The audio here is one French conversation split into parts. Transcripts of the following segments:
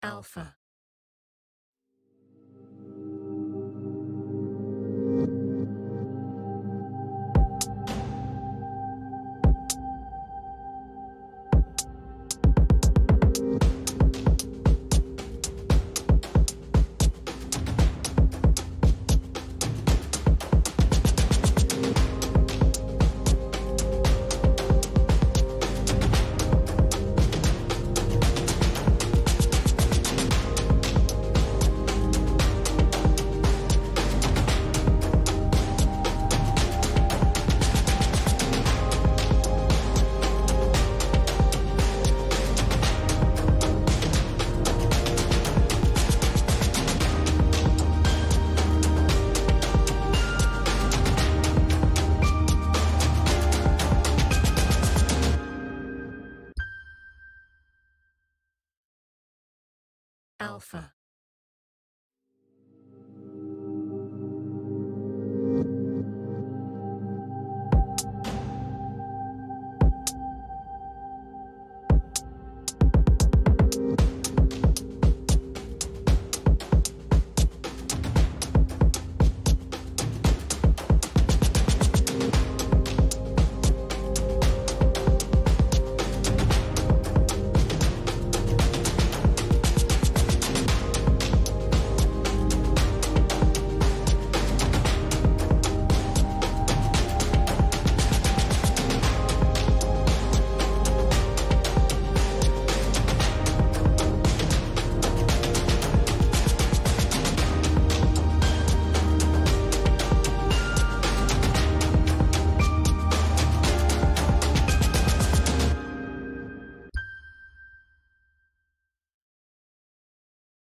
Alpha. Alpha.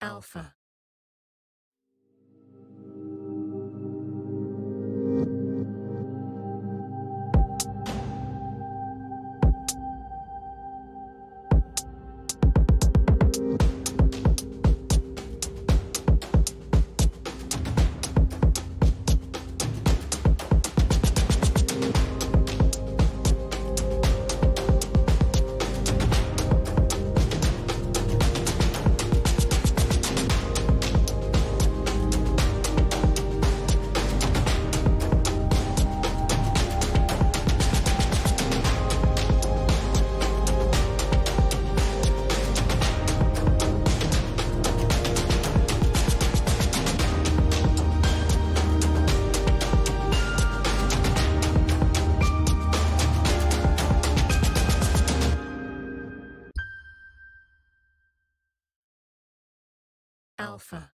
Alpha. Alpha.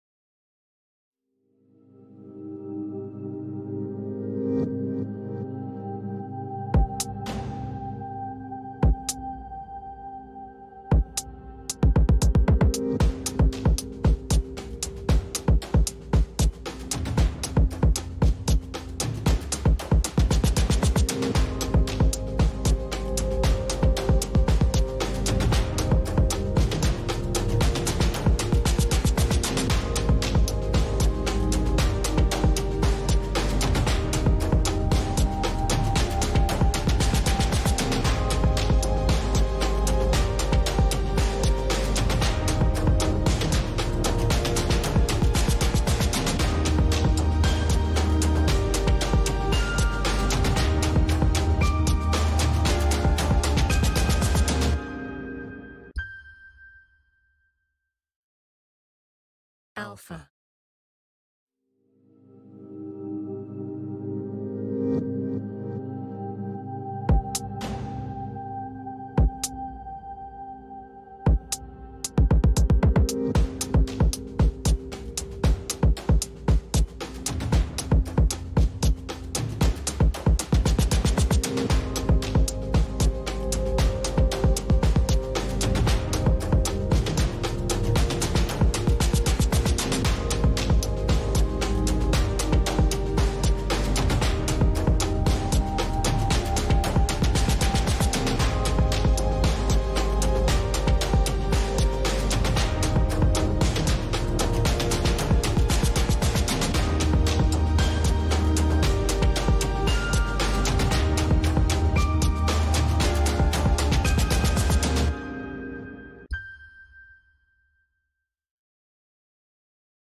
Alpha.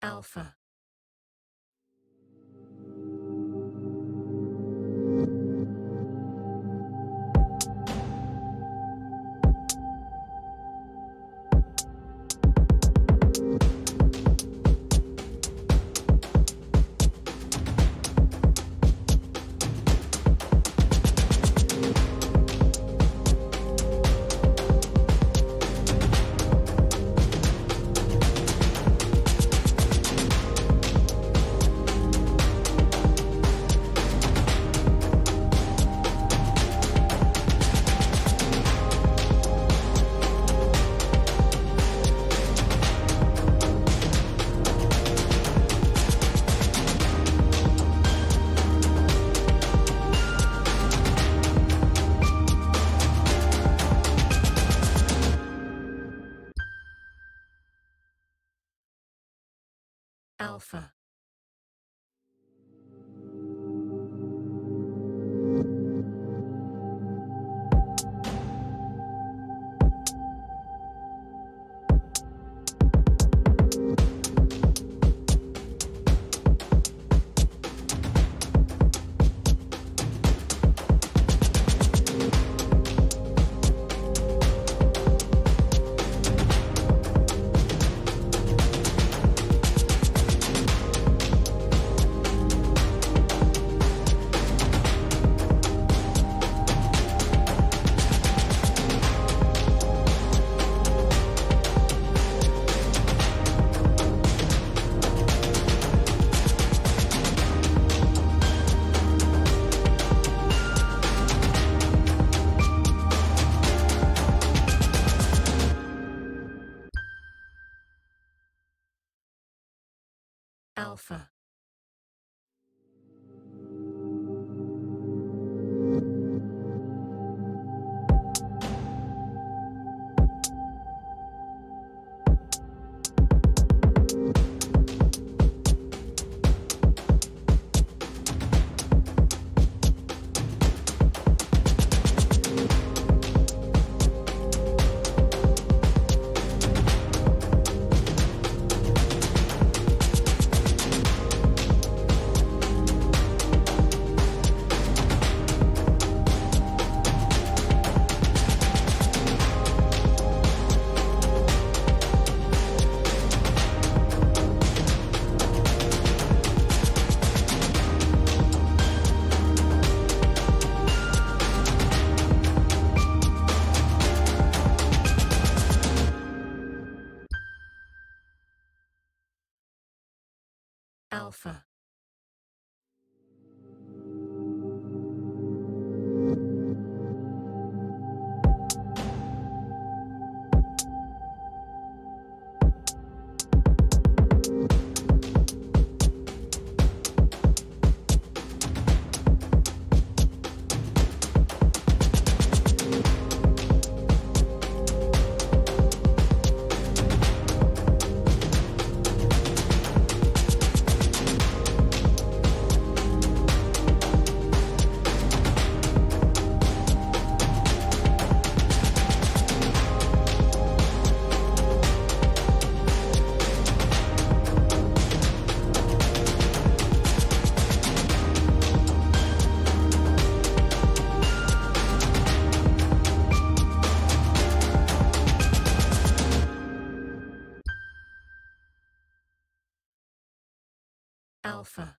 Alpha. Alpha. Alpha. Alpha. Alpha.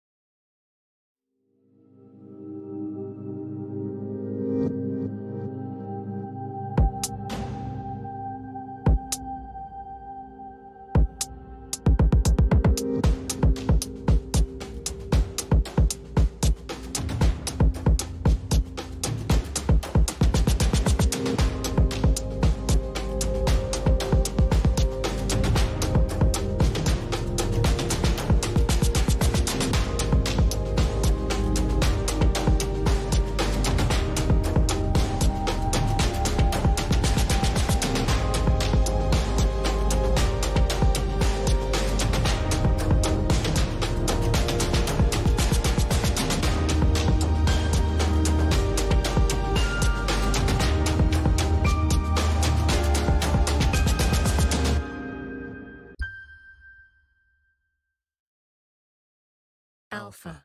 Alpha.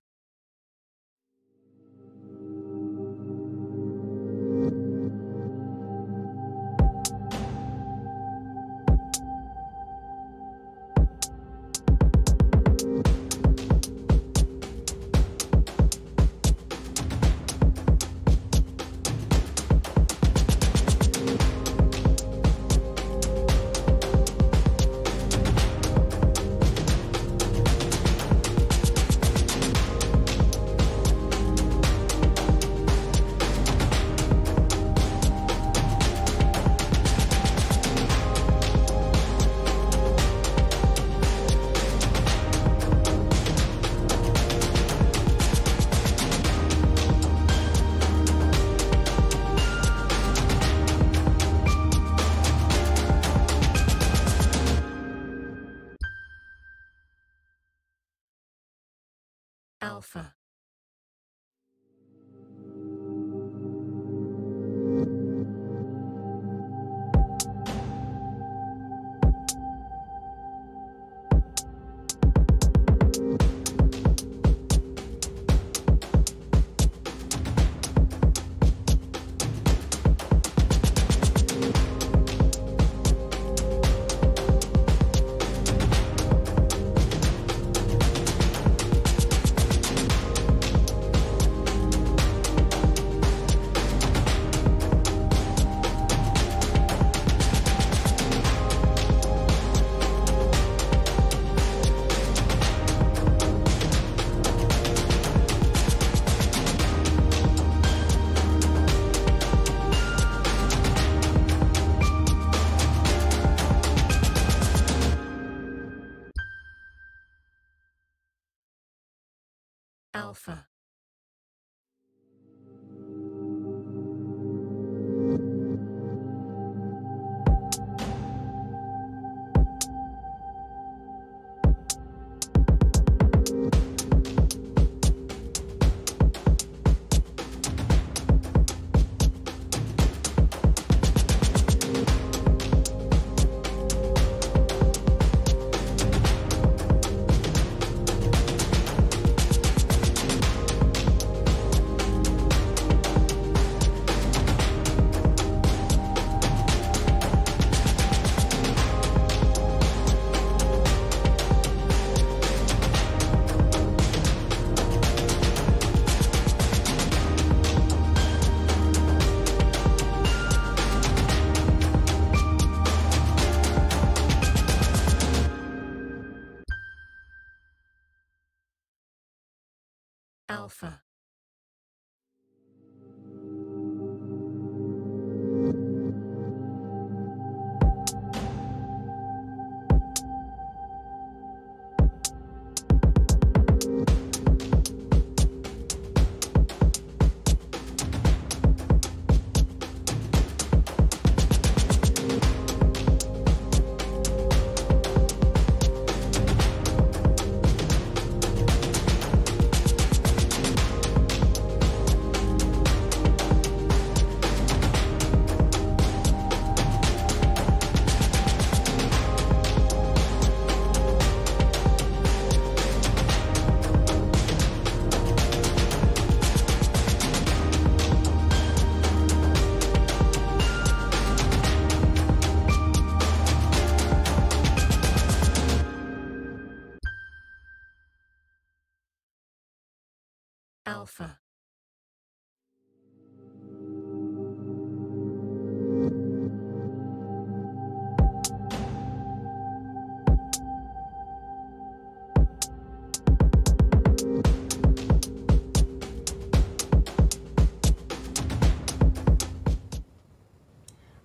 Alpha. Alpha. Alpha. Alpha.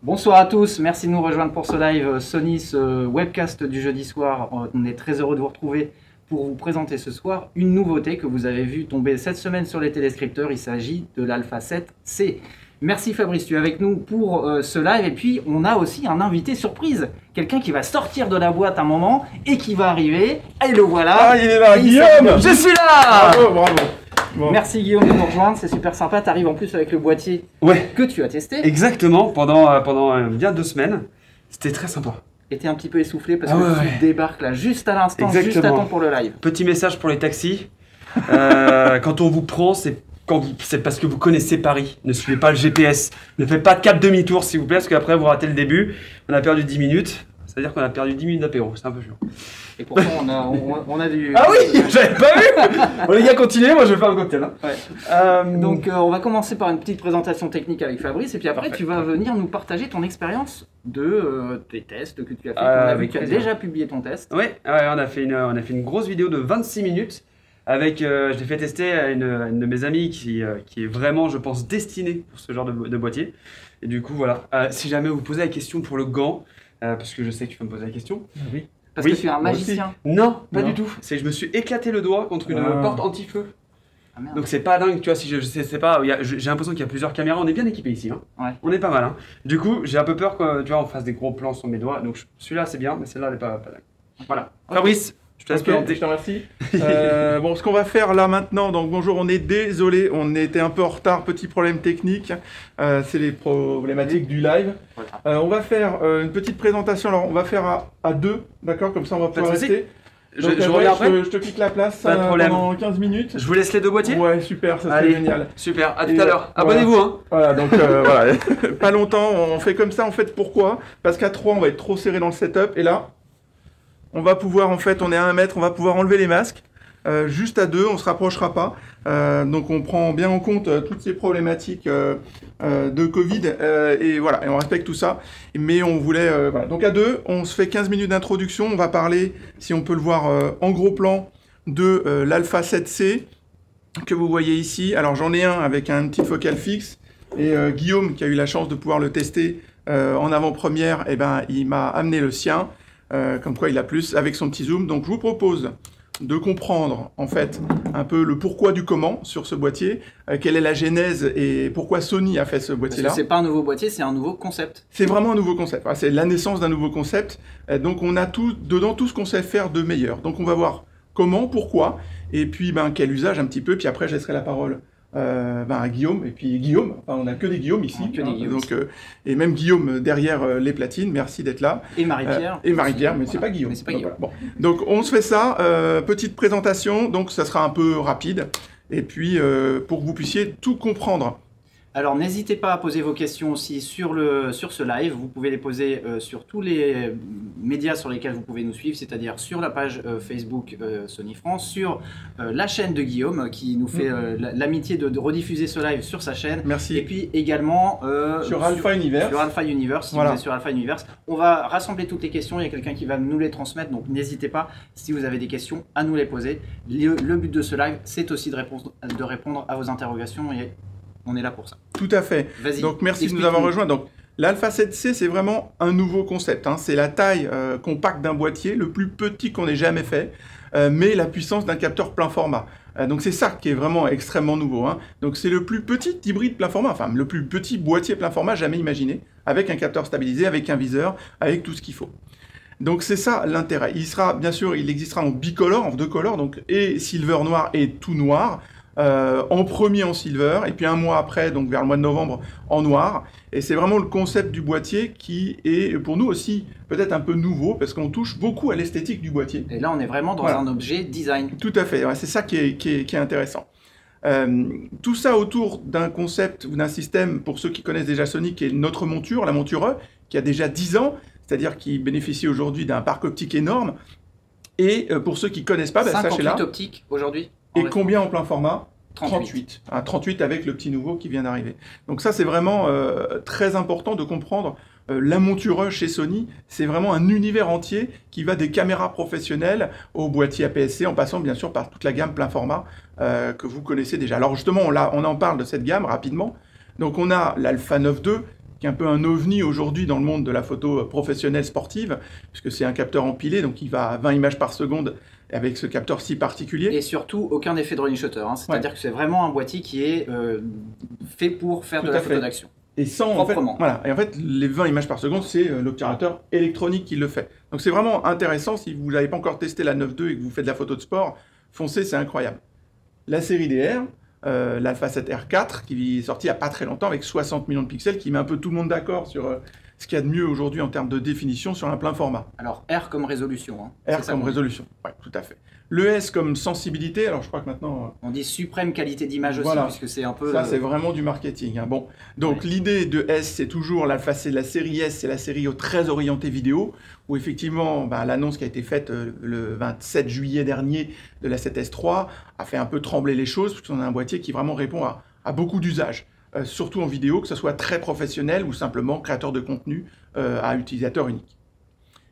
Bonsoir à tous, merci de nous rejoindre pour ce live Sony, ce webcast du jeudi soir. On est très heureux de vous retrouver pour vous présenter ce soir une nouveauté que vous avez vu tomber cette semaine sur les téléscripteurs. Il s'agit de l'Alpha 7C. Merci Fabrice, tu es avec nous pour ce live. Et puis on a aussi un invité surprise, quelqu'un qui va sortir de la boîte un moment et qui va arriver. Et le voilà. Ah, il est là, Guillaume. Je suis là. Bravo, bravo. Bon. Merci Guillaume de nous rejoindre, c'est super sympa. Tu arrives en plus avec le boîtier que tu as testé. Exactement, pendant bien 2 semaines. C'était très sympa. Et t'es un petit peu essoufflé parce que tu débarques là juste à l'instant, juste à temps pour le live. Petit message pour les taxis. Quand on vous prend, c'est parce que vous connaissez Paris. Ne suivez pas le GPS. Ne faites pas de cap demi-tour, s'il vous plaît, parce qu'après, vous ratez le début. On a perdu 10 minutes. C'est-à-dire qu'on a perdu 10 minutes d'apéro. C'est un peu chiant. Et pourtant, on a du... Ah oui, j'avais pas vu. Bon, les gars, continuez. Moi, je vais faire un cocktail. Hein. Ouais. Donc, on va commencer par une petite présentation technique avec Fabrice. Et puis après, Parfait. tu vas venir nous partager ton expérience de tes tests que tu as fait. On a vu Avec que tu as plaisir. déjà publié ton test. Ouais, on a fait une grosse vidéo de 26 minutes. Avec, je l'ai fait tester à une de mes amies qui est vraiment, je pense, destinée pour ce genre de boîtier. Et du coup, voilà. Si jamais vous posez la question pour le gant, parce que je sais que tu vas me poser la question. Oui. Parce Oui, que tu es un moi magicien. Non, pas Non. du tout. C'est que je me suis éclaté le doigt contre une Ah. porte anti-feu. Ah, merde. Donc c'est pas dingue, tu vois, si c'est pas, j'ai l'impression qu'il y a plusieurs caméras, on est bien équipé ici, hein. Ouais. On est pas mal, hein. Du coup, j'ai un peu peur que, tu vois, on fasse des gros plans sur mes doigts, donc celui-là c'est bien, mais celle-là elle est pas dingue. Voilà. Ok. Fabrice, je te laisse Ok, présenter. je te remercie. Bon, ce qu'on va faire là maintenant, donc bonjour, on est désolé, on était un peu en retard, petit problème technique, c'est les problématiques du live. Voilà. On va faire une petite présentation, alors on va faire à deux, d'accord, comme ça on va pouvoir de souci. rester. Je Donc, après, reviens après. je te pique la place Pas de problème. pendant 15 minutes. Je vous laisse les deux boîtiers. Ouais, super, ça serait Allez. génial. Super, à tout Et, à l'heure. voilà. Abonnez-vous, hein. Voilà, donc voilà, pas longtemps, on fait comme ça, en fait, pourquoi? Parce qu'à 3, on va être trop serré dans le setup, et là, on va pouvoir, en fait, on est à 1 mètre, on va pouvoir enlever les masques. Juste à 2, on se rapprochera pas. Donc on prend bien en compte toutes ces problématiques de Covid, et voilà, et on respecte tout ça. Mais on voulait, voilà. Donc à 2, on se fait 15 minutes d'introduction, on va parler, si on peut le voir en gros plan, de l'Alpha 7C que vous voyez ici. Alors j'en ai un avec un petit focal fixe, et Guillaume, qui a eu la chance de pouvoir le tester en avant-première, eh ben, il m'a amené le sien, comme quoi il a plus avec son petit zoom. Donc je vous propose de comprendre en fait un peu le pourquoi du comment sur ce boîtier, quelle est la genèse et pourquoi Sony a fait ce Parce boîtier-là. que c'est pas un nouveau boîtier, c'est un nouveau concept. C'est vraiment un nouveau concept. Voilà, c'est la naissance d'un nouveau concept. Donc on a dedans tout ce qu'on sait faire de meilleur. Donc on va voir comment, pourquoi, et puis quel usage un petit peu. Puis après je laisserai la parole à Guillaume. Et puis Guillaume, enfin, on a que des Guillaume ici. Que des Guillaume donc, et même Guillaume derrière les platines. Merci d'être là. Et Marie-Pierre. Et Marie-Pierre, mais c'est Voilà. pas Guillaume. Mais c'est pas Donc, Guillaume. voilà. Bon. Donc on se fait ça, petite présentation, donc ça sera un peu rapide, et puis pour que vous puissiez tout comprendre. Alors n'hésitez pas à poser vos questions aussi sur ce live. Vous pouvez les poser sur tous les médias sur lesquels vous pouvez nous suivre, c'est-à-dire sur la page Facebook Sony France, sur la chaîne de Guillaume qui nous fait l'amitié de rediffuser ce live sur sa chaîne. Merci. Et puis également Sur Alpha Universe. Sur Alpha Universe, si Voilà. vous êtes sur Alpha Universe. On va rassembler toutes les questions, il y a quelqu'un qui va nous les transmettre, donc n'hésitez pas, si vous avez des questions, à nous les poser. Le but de ce live, c'est aussi de répondre à vos interrogations et on est là pour ça. Tout à fait. Vas-y. Donc merci de nous explique-nous. avoir rejoints. Donc l'Alpha 7C, c'est vraiment un nouveau concept, hein. C'est la taille compacte d'un boîtier, le plus petit qu'on ait jamais fait, mais la puissance d'un capteur plein format. Donc c'est ça qui est vraiment extrêmement nouveau, hein. Donc c'est le plus petit hybride plein format, enfin le plus petit boîtier plein format jamais imaginé, avec un capteur stabilisé, avec un viseur, avec tout ce qu'il faut. Donc c'est ça l'intérêt. Il sera, bien sûr, il existera en bicolore, en 2 colores, donc et silver noir et tout noir. En premier en silver, et puis un mois après, donc vers le mois de novembre, en noir. Et c'est vraiment le concept du boîtier qui est pour nous aussi peut-être un peu nouveau, parce qu'on touche beaucoup à l'esthétique du boîtier. Et là, on est vraiment dans Voilà. un objet design. Tout à fait, ouais, c'est ça qui est intéressant. Tout ça autour d'un concept ou d'un système, pour ceux qui connaissent déjà Sony, qui est notre monture, la monture E, qui a déjà 10 ans, c'est-à-dire qui bénéficie aujourd'hui d'un parc optique énorme. Et pour ceux qui ne connaissent pas, 58 sachez-là. optiques aujourd'hui. Et combien en plein format? 38. 38 avec le petit nouveau qui vient d'arriver. Donc ça, c'est vraiment très important de comprendre. La monture E chez Sony, c'est vraiment un univers entier qui va des caméras professionnelles au boîtier APS-C, en passant bien sûr par toute la gamme plein format que vous connaissez déjà. Alors justement, on en parle de cette gamme rapidement. Donc on a l'Alpha 9 II, qui est un peu un ovni aujourd'hui dans le monde de la photo professionnelle sportive, puisque c'est un capteur empilé, donc il va à 20 images par seconde avec ce capteur si particulier. Et surtout, aucun effet de rolling shutter. Hein. C'est-à-dire que c'est vraiment un boîtier qui est fait pour faire Tout de la à fait. photo d'action. Et sans, en fait, Proprement. voilà. Et en fait, les 20 images par seconde, c'est l'obturateur électronique qui le fait. Donc c'est vraiment intéressant. Si vous n'avez pas encore testé la 9.2 et que vous faites de la photo de sport, foncez, c'est incroyable. La série DR, l'Alpha 7R4, qui est sortie il n'y a pas très longtemps avec 60 millions de pixels, qui met un peu tout le monde d'accord ce qu'il y a de mieux aujourd'hui en termes de définition sur un plein format. Alors R comme résolution. Hein. R comme résolution, oui, tout à fait. Le S comme sensibilité, alors je crois que maintenant... On dit suprême qualité d'image aussi, puisque c'est un peu... Ça, c'est vraiment du marketing. Hein. Bon, donc l'idée de S, c'est toujours la série S, c'est la série très orientée vidéo, où effectivement, l'annonce qui a été faite le 27 juillet dernier de la 7S III a fait un peu trembler les choses, parce qu'on a un boîtier qui vraiment répond à beaucoup d'usages, surtout en vidéo, que ce soit très professionnel ou simplement créateur de contenu à utilisateur unique.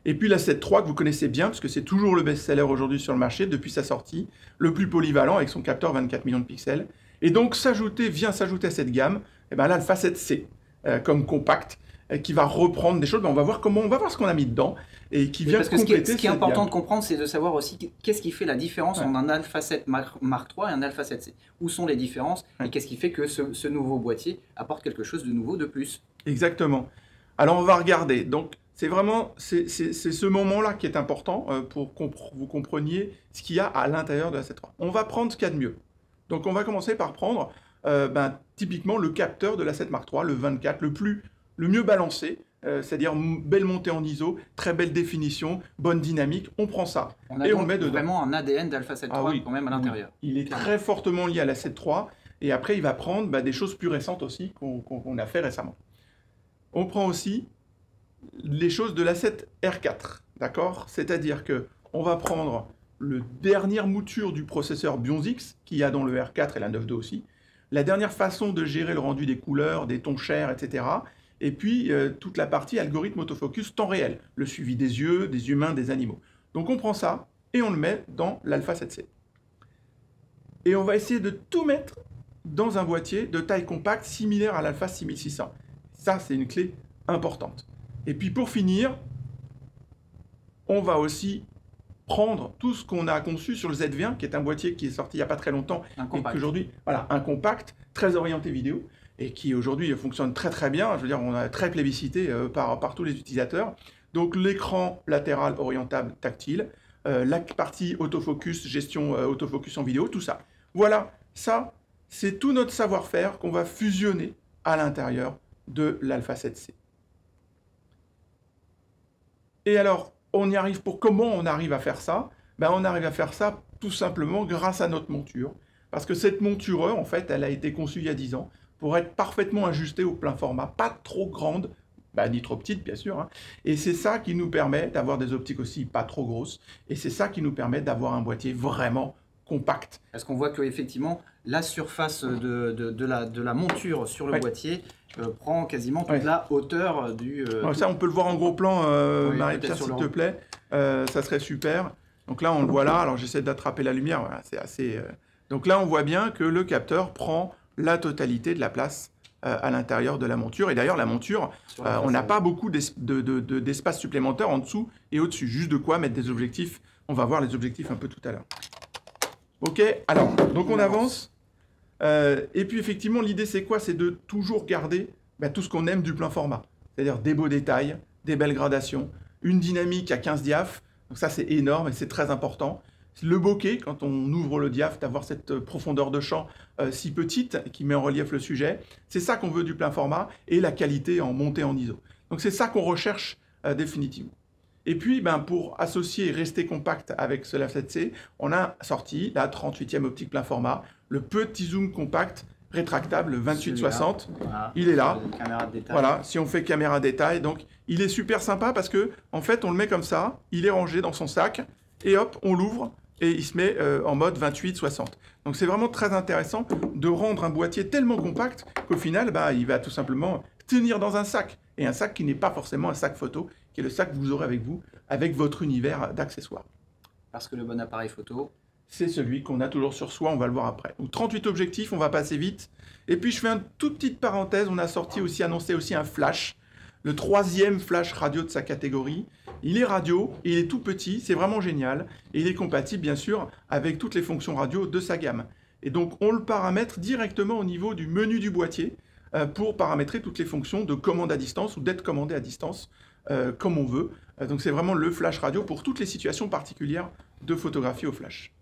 Et puis la 7 III que vous connaissez bien, parce que c'est toujours le best-seller aujourd'hui sur le marché depuis sa sortie, le plus polyvalent avec son capteur 24 millions de pixels. Et donc vient s'ajouter à cette gamme, l'Alpha 7C comme compact, qui va reprendre des choses. On va voir ce qu'on a mis dedans et qui vient compléter ce qui est important gamme. de comprendre, c'est de savoir aussi qu'est-ce qui fait la différence entre un Alpha 7 Mark III et un Alpha 7C. Où sont les différences et qu'est-ce qui fait que ce nouveau boîtier apporte quelque chose de nouveau de plus. Exactement. Alors on va regarder. Donc c'est ce moment-là qui est important pour que vous compreniez ce qu'il y a à l'intérieur de la 7 III. On va prendre ce qu'il y a de mieux. Donc on va commencer par prendre typiquement le capteur de la 7 Mark III, le 24, le mieux balancé, c'est-à-dire belle montée en ISO, très belle définition, bonne dynamique. On prend ça et on met dedans. Vraiment un ADN d'Alpha 7 III quand même à l'intérieur. Il est très fortement lié à la 7 III et après il va prendre des choses plus récentes aussi qu'on a fait récemment. On prend aussi les choses de la 7 R4, d'accord? C'est-à-dire que on va prendre la dernière mouture du processeur Bionics qu'il y a dans le R4 et la 9.2 aussi, la dernière façon de gérer le rendu des couleurs, des tons chers, etc. Et puis toute la partie algorithme autofocus temps réel, le suivi des yeux, des humains, des animaux. Donc on prend ça et on le met dans l'Alpha 7C. Et on va essayer de tout mettre dans un boîtier de taille compacte similaire à l'Alpha 6600. Ça, c'est une clé importante. Et puis pour finir, on va aussi prendre tout ce qu'on a conçu sur le Z20, qui est un boîtier qui est sorti il n'y a pas très longtemps, et qu'aujourd'hui, un compact, très orienté vidéo, et qui aujourd'hui fonctionne très très bien. Je veux dire, on a très plébiscité par tous les utilisateurs. Donc l'écran latéral orientable tactile, la partie autofocus, gestion autofocus en vidéo, tout ça. Voilà, ça, c'est tout notre savoir-faire qu'on va fusionner à l'intérieur de l'Alpha 7C. Et alors, comment on arrive à faire ça? On arrive à faire ça tout simplement grâce à notre monture. Parce que cette monture, en fait, elle a été conçue il y a 10 ans pour être parfaitement ajustée au plein format, pas trop grande, ni trop petite, bien sûr. Hein. Et c'est ça qui nous permet d'avoir des optiques aussi pas trop grosses. Et c'est ça qui nous permet d'avoir un boîtier vraiment compact. Parce qu'on voit qu'effectivement, la surface de la monture sur le boîtier prend quasiment toute la hauteur du... Ça, on peut le voir en gros plan, Marie-Pierre, s'il te plaît. Ça serait super. Donc là, on le voit là. Alors, j'essaie d'attraper la lumière. Voilà, c'est assez... Donc là, on voit bien que le capteur prend la totalité de la place à l'intérieur de la monture. Et d'ailleurs, la monture, on n'a pas beaucoup d'espace supplémentaire en dessous et au-dessus. Juste de quoi mettre des objectifs. On va voir les objectifs un peu tout à l'heure. Ok, alors, donc on avance. Et puis effectivement, l'idée c'est quoi? C'est de toujours garder tout ce qu'on aime du plein format. C'est-à-dire des beaux détails, des belles gradations, une dynamique à 15 diaphes. Donc ça c'est énorme et c'est très important. Le bokeh, quand on ouvre le diaph, d'avoir cette profondeur de champ si petite qui met en relief le sujet. C'est ça qu'on veut du plein format et la qualité en montée en ISO. Donc c'est ça qu'on recherche définitivement. Et puis, pour associer et rester compact avec ce Alpha 7C, on a sorti la 38e optique plein format, le petit zoom compact rétractable 28-60. Voilà, il est là. Voilà, si on fait caméra détail. Donc, il est super sympa parce que, en fait, on le met comme ça, il est rangé dans son sac, et hop, on l'ouvre, et il se met en mode 28-60. Donc, c'est vraiment très intéressant de rendre un boîtier tellement compact qu'au final, il va tout simplement tenir dans un sac. Et un sac qui n'est pas forcément un sac photo, qui est le sac que vous aurez avec vous, avec votre univers d'accessoires. Parce que le bon appareil photo, c'est celui qu'on a toujours sur soi, on va le voir après. Donc 38 objectifs, on va passer vite. Et puis je fais une toute petite parenthèse, on a annoncé aussi un flash, le 3e flash radio de sa catégorie. Il est radio, et il est tout petit, c'est vraiment génial. Et il est compatible bien sûr avec toutes les fonctions radio de sa gamme. Et donc on le paramètre directement au niveau du menu du boîtier, pour paramétrer toutes les fonctions de commande à distance ou d'être commandé à distance comme on veut. Donc c'est vraiment le flash radio pour toutes les situations particulières de photographie au flash.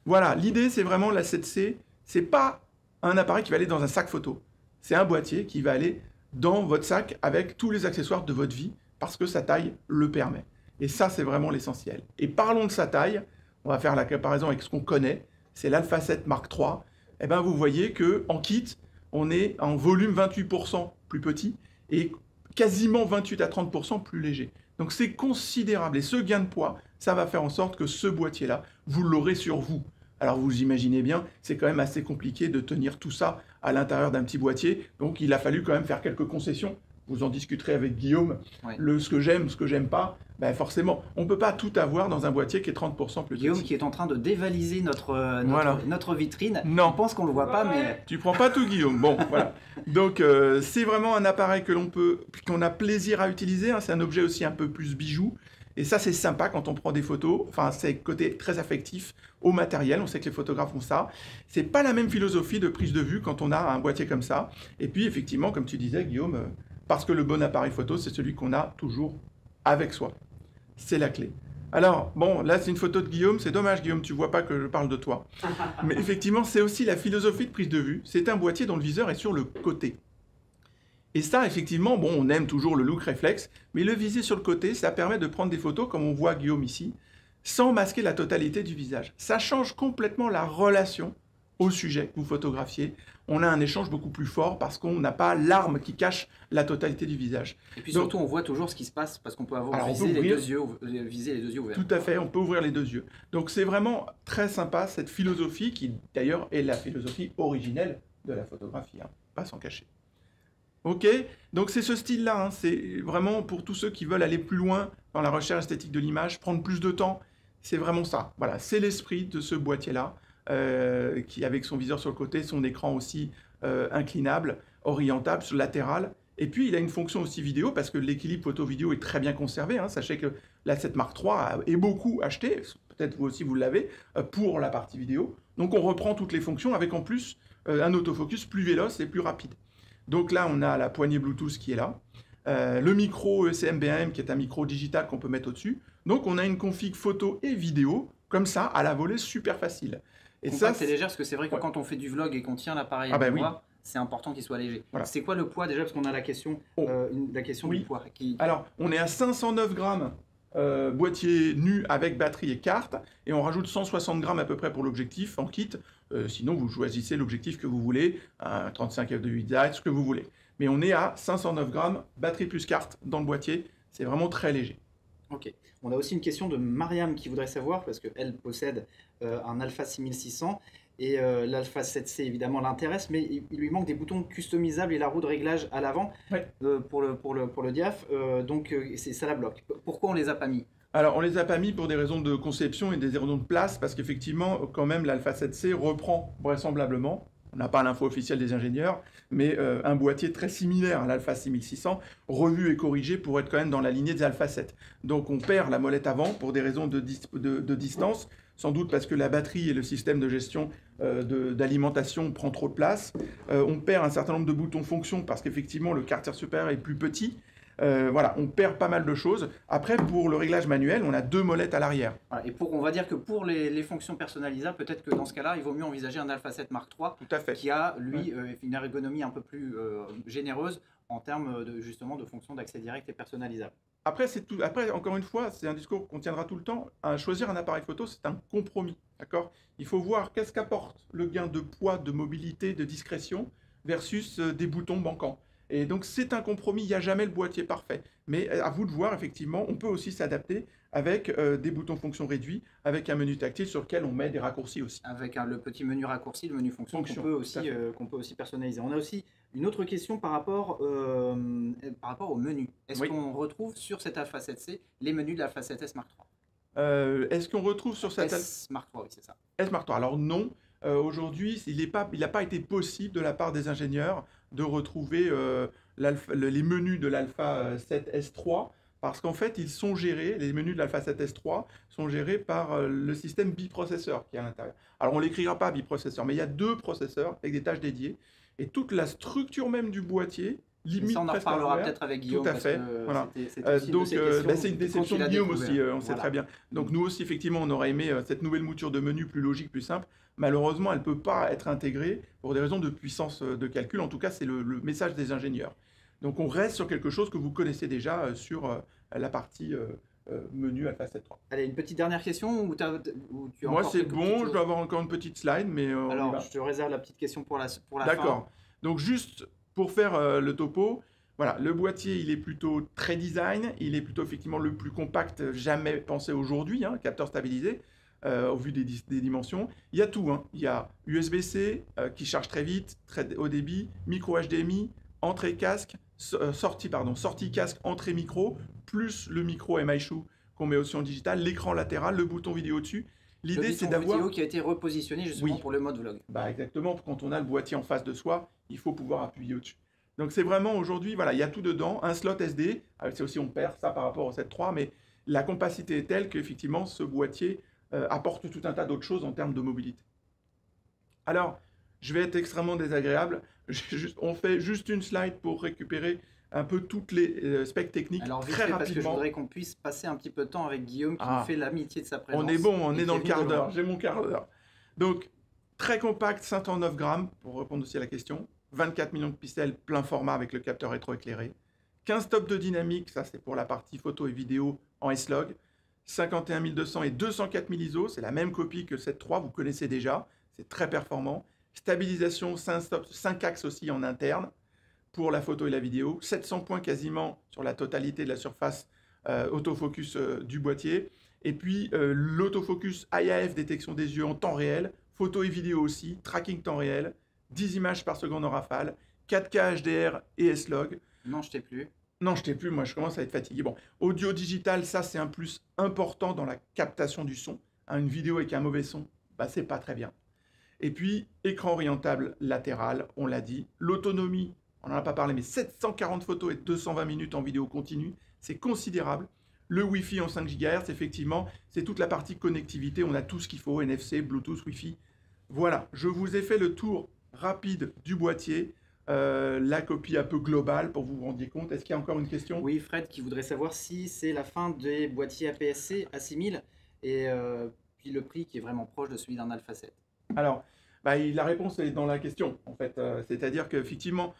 Voilà, l'idée c'est vraiment la 7C, c'est pas un appareil qui va aller dans un sac photo. C'est un boîtier qui va aller dans votre sac avec tous les accessoires de votre vie parce que sa taille le permet. Et ça, c'est vraiment l'essentiel. Et parlons de sa taille, on va faire la comparaison avec ce qu'on connaît, c'est l'Alpha 7 Mark III. Eh bien, vous voyez qu'en kit, on est en volume 28% plus petit et quasiment 28 à 30% plus léger. Donc c'est considérable. Et ce gain de poids, ça va faire en sorte que ce boîtier-là, vous l'aurez sur vous. Alors vous imaginez bien, c'est quand même assez compliqué de tenir tout ça à l'intérieur d'un petit boîtier. Donc il a fallu quand même faire quelques concessions. Vous en discuterez avec Guillaume. Ouais. Ce que j'aime pas, ben forcément, on ne peut pas tout avoir dans un boîtier qui est 30% plus petit. Guillaume qui est en train de dévaliser notre vitrine. Non. Je pense qu'on ne le voit pas, mais... Tu prends pas tout, Guillaume. Bon, voilà. Donc, c'est vraiment un appareil qu'on a plaisir à utiliser. Hein. C'est un objet aussi un peu plus bijou. Et ça, c'est sympa quand on prend des photos. Enfin, c'est côté très affectif au matériel. On sait que les photographes font ça. C'est pas la même philosophie de prise de vue quand on a un boîtier comme ça. Et puis, effectivement, comme tu disais, Guillaume, parce que le bon appareil photo, c'est celui qu'on a toujours avec soi. C'est la clé. Alors, bon, là, c'est une photo de Guillaume. C'est dommage, Guillaume, tu vois pas que je parle de toi. Mais effectivement, c'est aussi la philosophie de prise de vue. C'est un boîtier dont le viseur est sur le côté. Et ça, effectivement, bon, on aime toujours le look réflexe, mais le viser sur le côté, ça permet de prendre des photos, comme on voit Guillaume ici, sans masquer la totalité du visage. Ça change complètement la relation au sujet que vous photographiez. On a un échange beaucoup plus fort parce qu'on n'a pas l'arme qui cache la totalité du visage. Et puis surtout, on voit toujours ce qui se passe parce qu'on peut avoir viser les deux yeux ouverts. Tout à fait, on peut ouvrir les deux yeux. Donc c'est vraiment très sympa cette philosophie qui d'ailleurs est la philosophie originelle de la photographie, hein, pas s'en cacher. Ok, donc c'est ce style-là, hein. C'est vraiment pour tous ceux qui veulent aller plus loin dans la recherche esthétique de l'image, prendre plus de temps, c'est vraiment ça. Voilà, c'est l'esprit de ce boîtier-là, qui avec son viseur sur le côté, son écran aussi inclinable, orientable, latéral. Et puis il a une fonction aussi vidéo, parce que l'équilibre photo-vidéo est très bien conservé. Hein. Sachez que la 7 Mark III est beaucoup acheté, peut-être vous aussi vous l'avez, pour la partie vidéo. Donc on reprend toutes les fonctions avec en plus un autofocus plus véloce et plus rapide. Donc là, on a la poignée Bluetooth qui est là, le micro ECM-BAM qui est un micro digital qu'on peut mettre au-dessus. Donc on a une config photo et vidéo, comme ça, à la volée, super facile. Et ça, c'est léger, parce que c'est vrai que quand on fait du vlog et qu'on tient l'appareil c'est important qu'il soit léger. Voilà. C'est quoi le poids déjà, parce qu'on a la question, du poids. Alors, on est à 509 grammes. Boîtier nu avec batterie et carte, et on rajoute 160 grammes à peu près pour l'objectif en kit. Sinon, vous choisissez l'objectif que vous voulez, un 35 f2.8, ce que vous voulez. Mais on est à 509 grammes, batterie plus carte dans le boîtier. C'est vraiment très léger. Ok. On a aussi une question de Mariam qui voudrait savoir, parce qu'elle possède un Alpha 6600, et l'Alpha 7C évidemment l'intéresse, mais il lui manque des boutons customisables et la roue de réglage à l'avant pour le diaph, donc ça la bloque. Pourquoi on les a pas mis ? Alors on les a pas mis pour des raisons de conception et des raisons de place, parce qu'effectivement quand même l'Alpha 7C reprend vraisemblablement, on n'a pas l'info officielle des ingénieurs, mais un boîtier très similaire à l'Alpha 6600, revu et corrigé pour être quand même dans la lignée des Alpha 7. Donc on perd la molette avant pour des raisons de distance, sans doute parce que la batterie et le système de gestion d'alimentation prend trop de place. On perd un certain nombre de boutons fonction parce qu'effectivement le quartier supérieur est plus petit. Voilà, on perd pas mal de choses. Après, pour le réglage manuel, on a 2 molettes à l'arrière. Voilà, et on va dire que pour les fonctions personnalisables, peut-être que dans ce cas-là, il vaut mieux envisager un Alpha 7 Mark III qui a, lui, une ergonomie un peu plus généreuse en termes justement de fonctions d'accès direct et personnalisable. Après, encore une fois, c'est un discours qu'on tiendra tout le temps. Choisir un appareil photo, c'est un compromis. D'accord ? Il faut voir qu'est-ce qu'apporte le gain de poids, de mobilité, de discrétion versus des boutons manquants. Et donc c'est un compromis, il n'y a jamais le boîtier parfait. Mais à vous de voir, effectivement, on peut aussi s'adapter avec des boutons fonction réduits, avec un menu tactile sur lequel on met des raccourcis aussi. Avec le petit menu raccourci, le menu fonction qu'on peut aussi personnaliser. On a aussi une autre question par rapport au menu. Est-ce qu'on retrouve sur cet Alpha 7C les menus de l'Alpha 7S Mark III ? Est-ce qu'on retrouve sur cette S Mark III, oui, c'est ça. S Mark III, alors non. Aujourd'hui, il n'a pas été possible de la part des ingénieurs de retrouver les menus de l'Alpha 7S3 parce qu'en fait, ils sont gérés, les menus de l'Alpha 7S3 sont gérés par le système biprocesseur qui est à l'intérieur. Alors, on ne l'écrira pas biprocesseur, mais il y a 2 processeurs avec des tâches dédiées et toute la structure même du boîtier limite. Ça, on en reparlera peut-être avec Guillaume. Tout à fait. Voilà. Donc, c'est une déception de Guillaume aussi, on sait très bien. Donc, nous aussi, effectivement, on aurait aimé cette nouvelle mouture de menu plus logique, plus simple. Malheureusement, elle ne peut pas être intégrée pour des raisons de puissance de calcul. En tout cas, c'est le message des ingénieurs. Donc on reste sur quelque chose que vous connaissez déjà sur la partie menu Alpha 7 III. Allez, une petite dernière question ou tu as Moi encore c'est quelques bon, petites je choses dois avoir encore une petite slide, mais on y Alors, va. je te réserve la petite question pour la fin. D'accord. Donc juste pour faire le topo, voilà, le boîtier il est plutôt très design, il est plutôt effectivement le plus compact jamais pensé aujourd'hui, hein, capteur stabilisé. Au vu des dimensions. Il y a tout, hein. Il y a USB-C qui charge très vite, très haut débit, micro HDMI, entrée casque, sortie casque, entrée micro, plus le micro MiShoe qu'on met aussi en digital, l'écran latéral, le bouton vidéo dessus. L'idée c'est d'avoir... vidéo qui a été repositionné justement pour le mode vlog. Bah exactement, quand on a le boîtier en face de soi, il faut pouvoir appuyer au-dessus. Donc c'est vraiment aujourd'hui, voilà, il y a tout dedans, un slot SD, c'est aussi on perd ça par rapport au 7.3, mais la compacité est telle qu'effectivement ce boîtier apporte tout un tas d'autres choses en termes de mobilité. Alors, je vais être extrêmement désagréable. On fait juste une slide pour récupérer un peu toutes les specs techniques. Alors, très rapidement. Parce que je voudrais qu'on puisse passer un petit peu de temps avec Guillaume qui nous fait l'amitié de sa présence. On est bon, on est dans le quart d'heure. J'ai mon quart d'heure. Donc, très compact, 509 grammes, pour répondre aussi à la question. 24 millions de pixels, plein format avec le capteur rétroéclairé. 15 stops de dynamique, ça c'est pour la partie photo et vidéo en S-Log. 51 200 et 204 000 ISO, c'est la même copie que le 7.3, vous connaissez déjà, c'est très performant. Stabilisation 5 stops, 5 axes aussi en interne pour la photo et la vidéo. 700 points quasiment sur la totalité de la surface autofocus du boîtier. Et puis l'autofocus IAF, détection des yeux en temps réel, photo et vidéo aussi, tracking temps réel, 10 images par seconde en rafale, 4K HDR et S-Log. Non, je t'ai plus. Non, je t'ai plus, moi je commence à être fatigué. Bon, audio digital, ça c'est un plus important dans la captation du son. Une vidéo avec un mauvais son, bah c'est pas très bien. Et puis, écran orientable latéral, on l'a dit. L'autonomie, on n'en a pas parlé, mais 740 photos et 220 minutes en vidéo continue, c'est considérable. Le Wi-Fi en 5 GHz, effectivement, c'est toute la partie connectivité. On a tout ce qu'il faut, NFC, Bluetooth, Wi-Fi. Voilà, je vous ai fait le tour rapide du boîtier. La copie un peu globale pour vous rendiez compte. Est-ce qu'il y a encore une question? Oui, Fred qui voudrait savoir si c'est la fin des boîtiers APS-C à 6000 et puis le prix qui est vraiment proche de celui d'un Alpha 7. Alors, bah, la réponse est dans la question, en fait. C'est-à-dire qu'effectivement,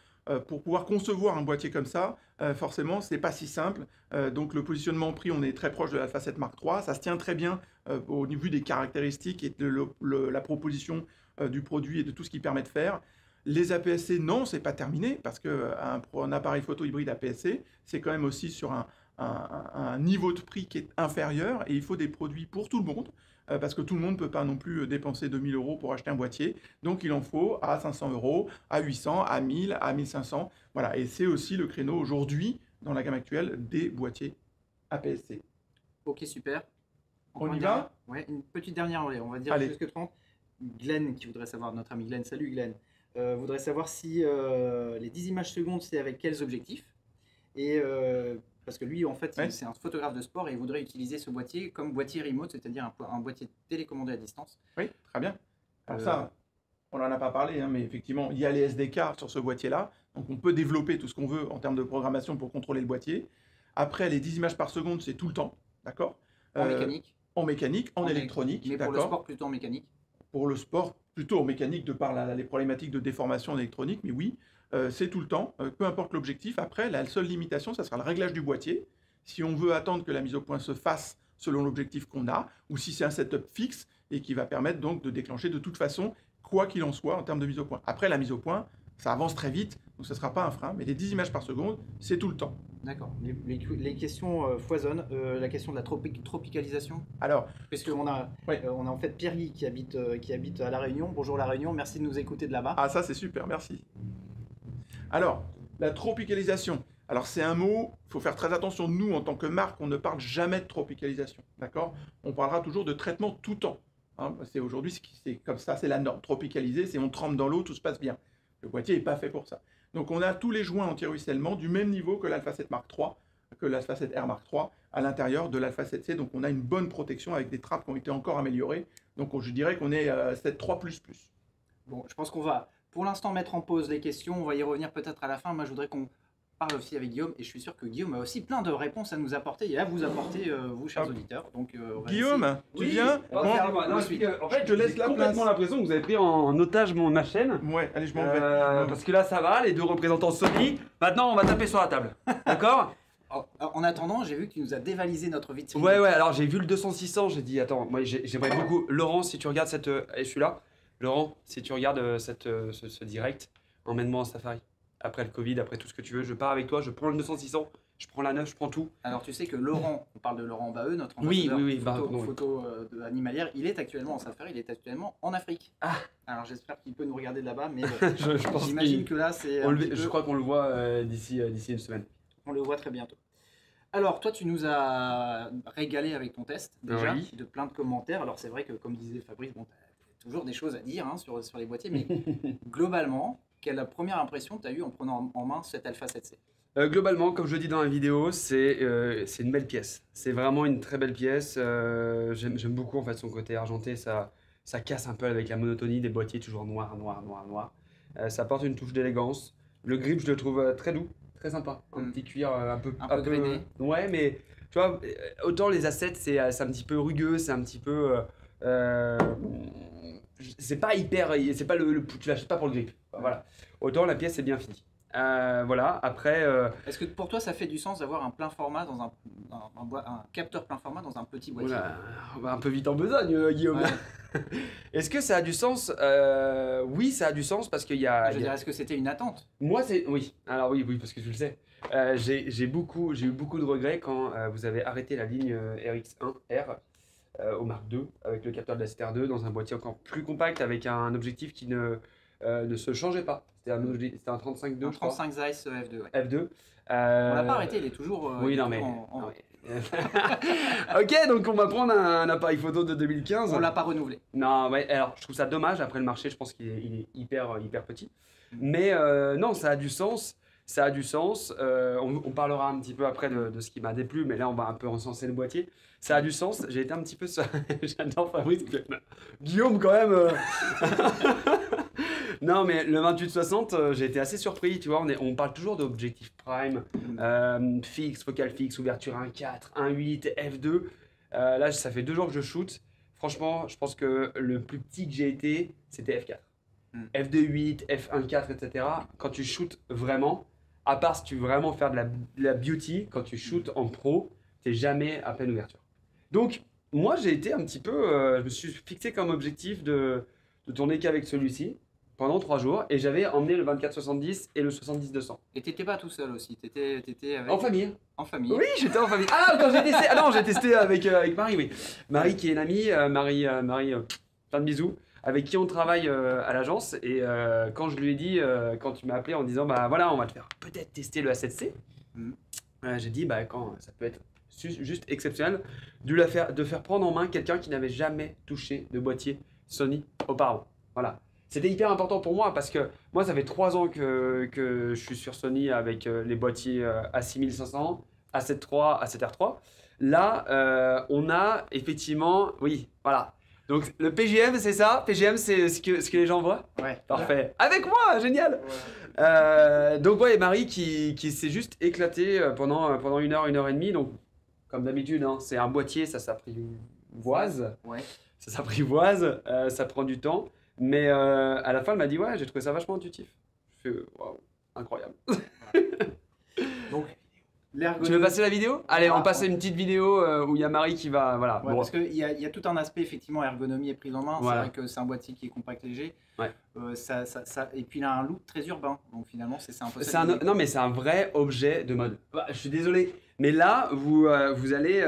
pour pouvoir concevoir un boîtier comme ça, forcément, c'est pas si simple. Donc, le positionnement prix, on est très proche de l'Alpha 7 Mark III. Ça se tient très bien au niveau des caractéristiques et de la proposition du produit et de tout ce qu'il permet de faire. Les APS-C, non, c'est pas terminé, parce qu'un appareil photo hybride APS-C, c'est quand même aussi sur un niveau de prix qui est inférieur, et il faut des produits pour tout le monde, parce que tout le monde ne peut pas non plus dépenser 2000 € pour acheter un boîtier, donc il en faut à 500 €, à 800, à 1000, à 1500, voilà, et c'est aussi le créneau aujourd'hui, dans la gamme actuelle, des boîtiers APS-C. Ok, super. On y va? Ouais, une petite dernière, on va dire jusque 30. Glenn qui voudrait savoir, notre ami Glenn, salut Glenn, voudrait savoir si les 10 images secondes, c'est avec quels objectifs. Et parce que lui, en fait, c'est un photographe de sport et il voudrait utiliser ce boîtier comme boîtier remote, c'est-à-dire un boîtier télécommandé à distance. Oui, très bien. Alors ça, on n'en a pas parlé, hein, mais effectivement, il y a les SDK sur ce boîtier-là. Donc on peut développer tout ce qu'on veut en termes de programmation pour contrôler le boîtier. Après, les 10 images par seconde, c'est tout le temps, d'accord? En mécanique. En mécanique, en électronique. Mais pour le sport, plutôt en mécanique. Pour le sport, plutôt en mécanique de par les problématiques de déformation en électronique, mais oui, c'est tout le temps, peu importe l'objectif. Après, la seule limitation, ça sera le réglage du boîtier. Si on veut attendre que la mise au point se fasse selon l'objectif qu'on a, ou si c'est un setup fixe et qui va permettre donc de déclencher de toute façon, quoi qu'il en soit, en termes de mise au point. Après, la mise au point, ça avance très vite, donc ce ne sera pas un frein, mais les 10 images par seconde, c'est tout le temps. D'accord. Les questions foisonnent. La question de la tropicalisation. Alors, parce qu'on a, on a en fait Pierre-Guy qui habite à La Réunion. Bonjour La Réunion, merci de nous écouter de là-bas. Ah, ça c'est super, merci. Alors, la tropicalisation. Alors c'est un mot, il faut faire très attention. Nous, en tant que marque, on ne parle jamais de tropicalisation, d'accord? On parlera toujours de traitement tout temps. Hein, c'est aujourd'hui, c'est comme ça, c'est la norme. Tropicalisé, c'est on trempe dans l'eau, tout se passe bien. Le boîtier n'est pas fait pour ça. Donc on a tous les joints anti-ruissellement du même niveau que l'Alpha 7 Mark III, que l'Alpha 7R Mark III, à l'intérieur de l'Alpha 7C. Donc on a une bonne protection avec des trappes qui ont été encore améliorées. Donc je dirais qu'on est 7.3++. Bon, je pense qu'on va pour l'instant mettre en pause les questions. On va y revenir peut-être à la fin. Moi, je voudrais qu'on parle aussi avec Guillaume et je suis sûr que Guillaume a aussi plein de réponses à nous apporter et à vous apporter, vous, chers auditeurs. Donc, on va Guillaume, tu viens? Alors, Bon, excusez-moi, non, moi, parce que, en fait, je te laisse j'ai la complètement place. l'impression que vous avez pris en otage ma chaîne. Ouais, allez, je m'en vais. Je m'en vais. Parce que là, ça va, les deux représentants Sony. Maintenant, on va taper sur la table. D'accord? En attendant, j'ai vu que tu nous as dévalisé notre vitrine. Ouais, alors j'ai vu le 200-600, j'ai dit, attends, moi j'aimerais beaucoup. Laurent, si tu regardes cette. Et je suis là. Laurent, si tu regardes ce direct, emmène-moi en safari. Après le Covid, après tout ce que tu veux, je pars avec toi, je prends le 200-600, je prends la 9, je prends tout. Alors tu sais que Laurent, on parle de Laurent Baheux, notre Oui, ambassadeur oui, bah, non, oui. photo animalière, il est actuellement en safari, il est actuellement en Afrique. Ah. Alors j'espère qu'il peut nous regarder de là-bas, mais je pense j'imagine que là c'est. je crois qu'on le voit d'ici une semaine. On le voit très bientôt. Alors, toi, tu nous as régalé avec ton test, déjà, Oui. de plein de commentaires. Alors, c'est vrai que, comme disait Fabrice, bon, tu as toujours des choses à dire hein, sur les boîtiers, mais globalement, quelle est la première impression que tu as eue en prenant en main cette Alpha 7C? Globalement, comme je le dis dans la vidéo, c'est une belle pièce. C'est vraiment une très belle pièce. J'aime beaucoup en fait son côté argenté. Ça casse un peu avec la monotonie des boîtiers toujours noir, noir, noir, noir. Ça apporte une touche d'élégance. Le grip, je le trouve très doux, très sympa. Un petit cuir un peu grainé. Ouais, mais tu vois, autant les A7, c'est un petit peu rugueux, c'est un petit peu. C'est pas hyper. C'est pas tu l'achètes pas pour le grip. Voilà. Autant la pièce est bien finie. Voilà, après. Est-ce que pour toi, ça fait du sens d'avoir un plein format dans un capteur plein format dans un petit boîtier? Oula, on va un peu vite en besogne, Guillaume. Ouais. Est-ce que ça a du sens? Oui, ça a du sens parce qu'il y a. Je veux dire, est-ce que c'était une attente? Moi, c'est. Oui, alors oui, parce que tu le sais. J'ai eu beaucoup de regrets quand vous avez arrêté la ligne RX1R au Mark II avec le capteur de la CTR2 dans un boîtier encore plus compact avec un objectif qui ne se changeait pas. C'était un 35-2, Un je crois. 35 Zeiss F2, ouais. F2. On l'a pas arrêté, il est toujours. Oui, il est non, toujours mais. en- non, mais- Ok, donc on va prendre un appareil photo de 2015. On l'a pas renouvelé. Non, ouais, alors je trouve ça dommage. Après le marché, je pense qu'il est hyper petit. Mais non, ça a du sens. Ça a du sens. On parlera un petit peu après de ce qui m'a déplu, mais là, on va un peu encenser le boîtier. Ça a du sens. J'ai été un petit peu. J'adore Fabrice. Guillaume, quand même. Non, mais le 28-60, j'ai été assez surpris. Tu vois, on parle toujours d'objectif prime, fixe, focal fixe, ouverture 1.4, 1.8, F2. Là, ça fait 2 jours que je shoot. Franchement, je pense que le plus petit que j'ai été, c'était F4. F2.8, F1.4, etc. Quand tu shootes vraiment, à part si tu veux vraiment faire de la beauty, quand tu shootes en pro, t'es jamais à pleine ouverture. Donc, moi, j'ai été un petit peu. Je me suis fixé comme objectif de tourner qu'avec celui-ci pendant 3 jours et j'avais emmené le 24-70 et le 70-200. Et t'étais pas tout seul aussi, t'étais avec. En famille. En famille. Oui, j'étais en famille. Ah, quand j'ai testé. Ah non, j'ai testé avec Marie, oui. Marie qui est une amie, Marie, plein de bisous, avec qui on travaille à l'agence. Et quand je lui ai dit, quand tu m'as appelé en disant, bah voilà, on va te faire peut-être tester le A7C, j'ai dit, bah quand ça peut être juste exceptionnel de faire prendre en main quelqu'un qui n'avait jamais touché de boîtier Sony auparavant. Voilà. C'était hyper important pour moi parce que moi, ça fait 3 ans que je suis sur Sony avec les boîtiers A6500, A7 A7R3. Là, on a effectivement, oui, voilà. Donc le PGM, c'est ça. PGM, c'est ce que les gens voient. Ouais. Parfait. Avec moi, génial. Donc ouais, Marie qui s'est juste éclatée pendant 1 heure, 1 heure et demie. Donc comme d'habitude, hein, c'est un boîtier, ça s'apprivoise. Ouais. Ça s'apprivoise, ça prend du temps. Mais à la fin, elle m'a dit ouais, j'ai trouvé ça vachement intuitif. Je fais waouh, incroyable. Donc, tu veux passer la vidéo? Allez, on passe une petite vidéo où il y a Marie qui va. Voilà. Ouais, parce qu'il y a tout un aspect, effectivement, ergonomie et prise en main. Voilà. C'est vrai que c'est un boîtier qui est compact, léger. Ouais. Et puis il a un look très urbain. Donc finalement, c'est un peu ça. Non, mais c'est un vrai objet de mode. Bah, je suis désolé. Mais là, vous allez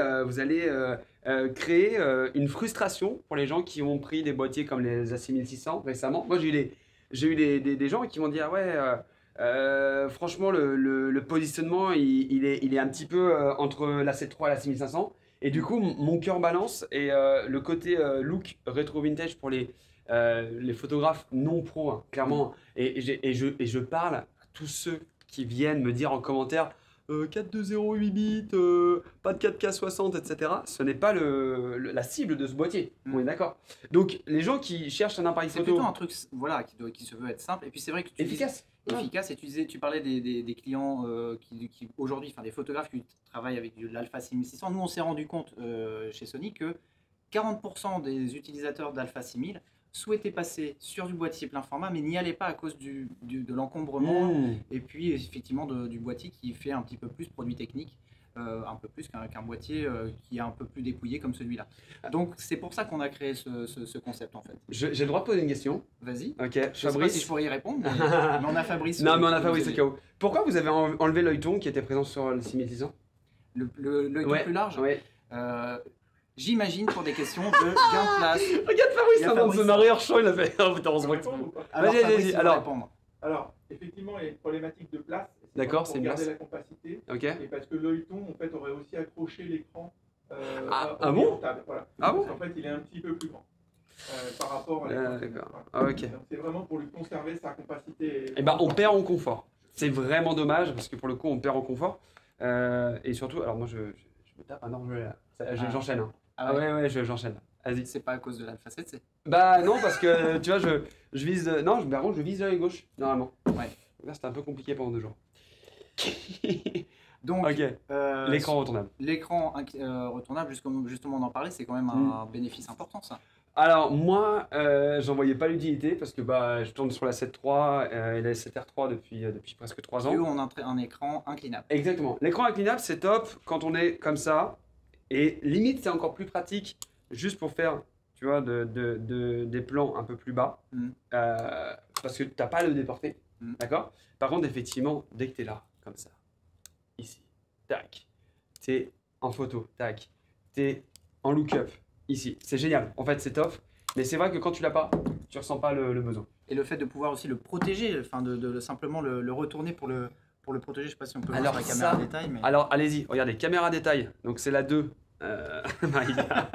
créer une frustration pour les gens qui ont pris des boîtiers comme les A6600 récemment. Moi, j'ai eu des gens qui m'ont dit ah ouais. Franchement, le positionnement, il est un petit peu entre la 7.3 et la 6500. Et du coup, mon cœur balance. Et le côté look rétro vintage pour les photographes non pro, hein, clairement. Et je parle à tous ceux qui viennent me dire en commentaire 420 8 bits, pas de 4K 60, etc. Ce n'est pas la cible de ce boîtier. On est d'accord. Donc, les gens qui cherchent un appareil C'est photo plutôt un truc voilà, qui se veut être simple. Et puis c'est vrai que tu efficace. efficace. Et tu parlais des clients qui aujourd'hui, enfin des photographes qui travaillent avec de l'Alpha 6600. Nous, on s'est rendu compte chez Sony que 40% des utilisateurs d'Alpha 6000 souhaitaient passer sur du boîtier plein format, mais n'y allaient pas à cause de l'encombrement et puis effectivement du boîtier qui fait un petit peu plus produit technique. Un peu plus qu'un boîtier qui est un peu plus dépouillé comme celui-là. Donc c'est pour ça qu'on a créé ce concept en fait. J'ai le droit de poser une question. Vas-y. Ok, Je sais pas si je pourrais y répondre, mais on a Fabrice. Non, mais on a Fabrice au cas où. Pourquoi vous avez enlevé l'œilleton qui était présent sur le 6600? Le Ouais, plus large ouais. J'imagine pour des questions de gain de place. Regarde Fabrice avant de se Fabrice. marier hors champ, il a fait. Oh putain, on se voit. Alors, Vas-y, Fabrice, vas-y, il va alors. répondre. Alors, effectivement, il y a une problématique de place. D'accord, pour c'est une garder place. la compacité. Ok. Et parce que l'œilleton, en fait, aurait aussi accroché l'écran. Ah bon horizontal, voilà. Ah bon? Parce qu'en fait, il est un petit peu plus grand par rapport à l'écran. D'accord. Voilà. Ah, ok. Donc, c'est vraiment pour lui conserver sa compacité. Et ben on perd en confort. C'est vraiment dommage parce que pour le coup on perd en confort. Et surtout, alors moi je me tape un orge là. J'enchaîne. Hein. Ah ouais. Ouais, j'enchaîne. Vas-y. C'est pas à cause de l'Alpha 7C. Bah non parce que tu vois je vise non par contre je vise l'œil gauche normalement. Ouais. Là c'était un peu compliqué pendant 2 jours. Donc, Ok. L'écran retournable. L'écran retournable, justement on en parlait, c'est quand même un bénéfice important ça. Alors moi j'en voyais pas l'utilité parce que bah je tourne sur la 7.3 et la 7R3 depuis presque 3 ans. Et eux ont un écran inclinable. Exactement. L'écran inclinable, c'est top quand on est comme ça. Et limite, c'est encore plus pratique juste pour faire, tu vois, des plans un peu plus bas. Parce que tu n'as pas à le déporter. D'accord? Par contre, effectivement, dès que tu es là, comme ça, ici, tac, tu es en photo, tac, tu es en look-up, ici. C'est génial. En fait, c'est top. Mais c'est vrai que quand tu l'as pas, tu ressens pas le besoin. Et le fait de pouvoir aussi le protéger, enfin de simplement le retourner pour le protéger, je sais pas si on peut voir Alors sur la caméra ça- détail, mais Alors, allez-y, regardez, caméra détail. Donc, c'est la 2. Maïda.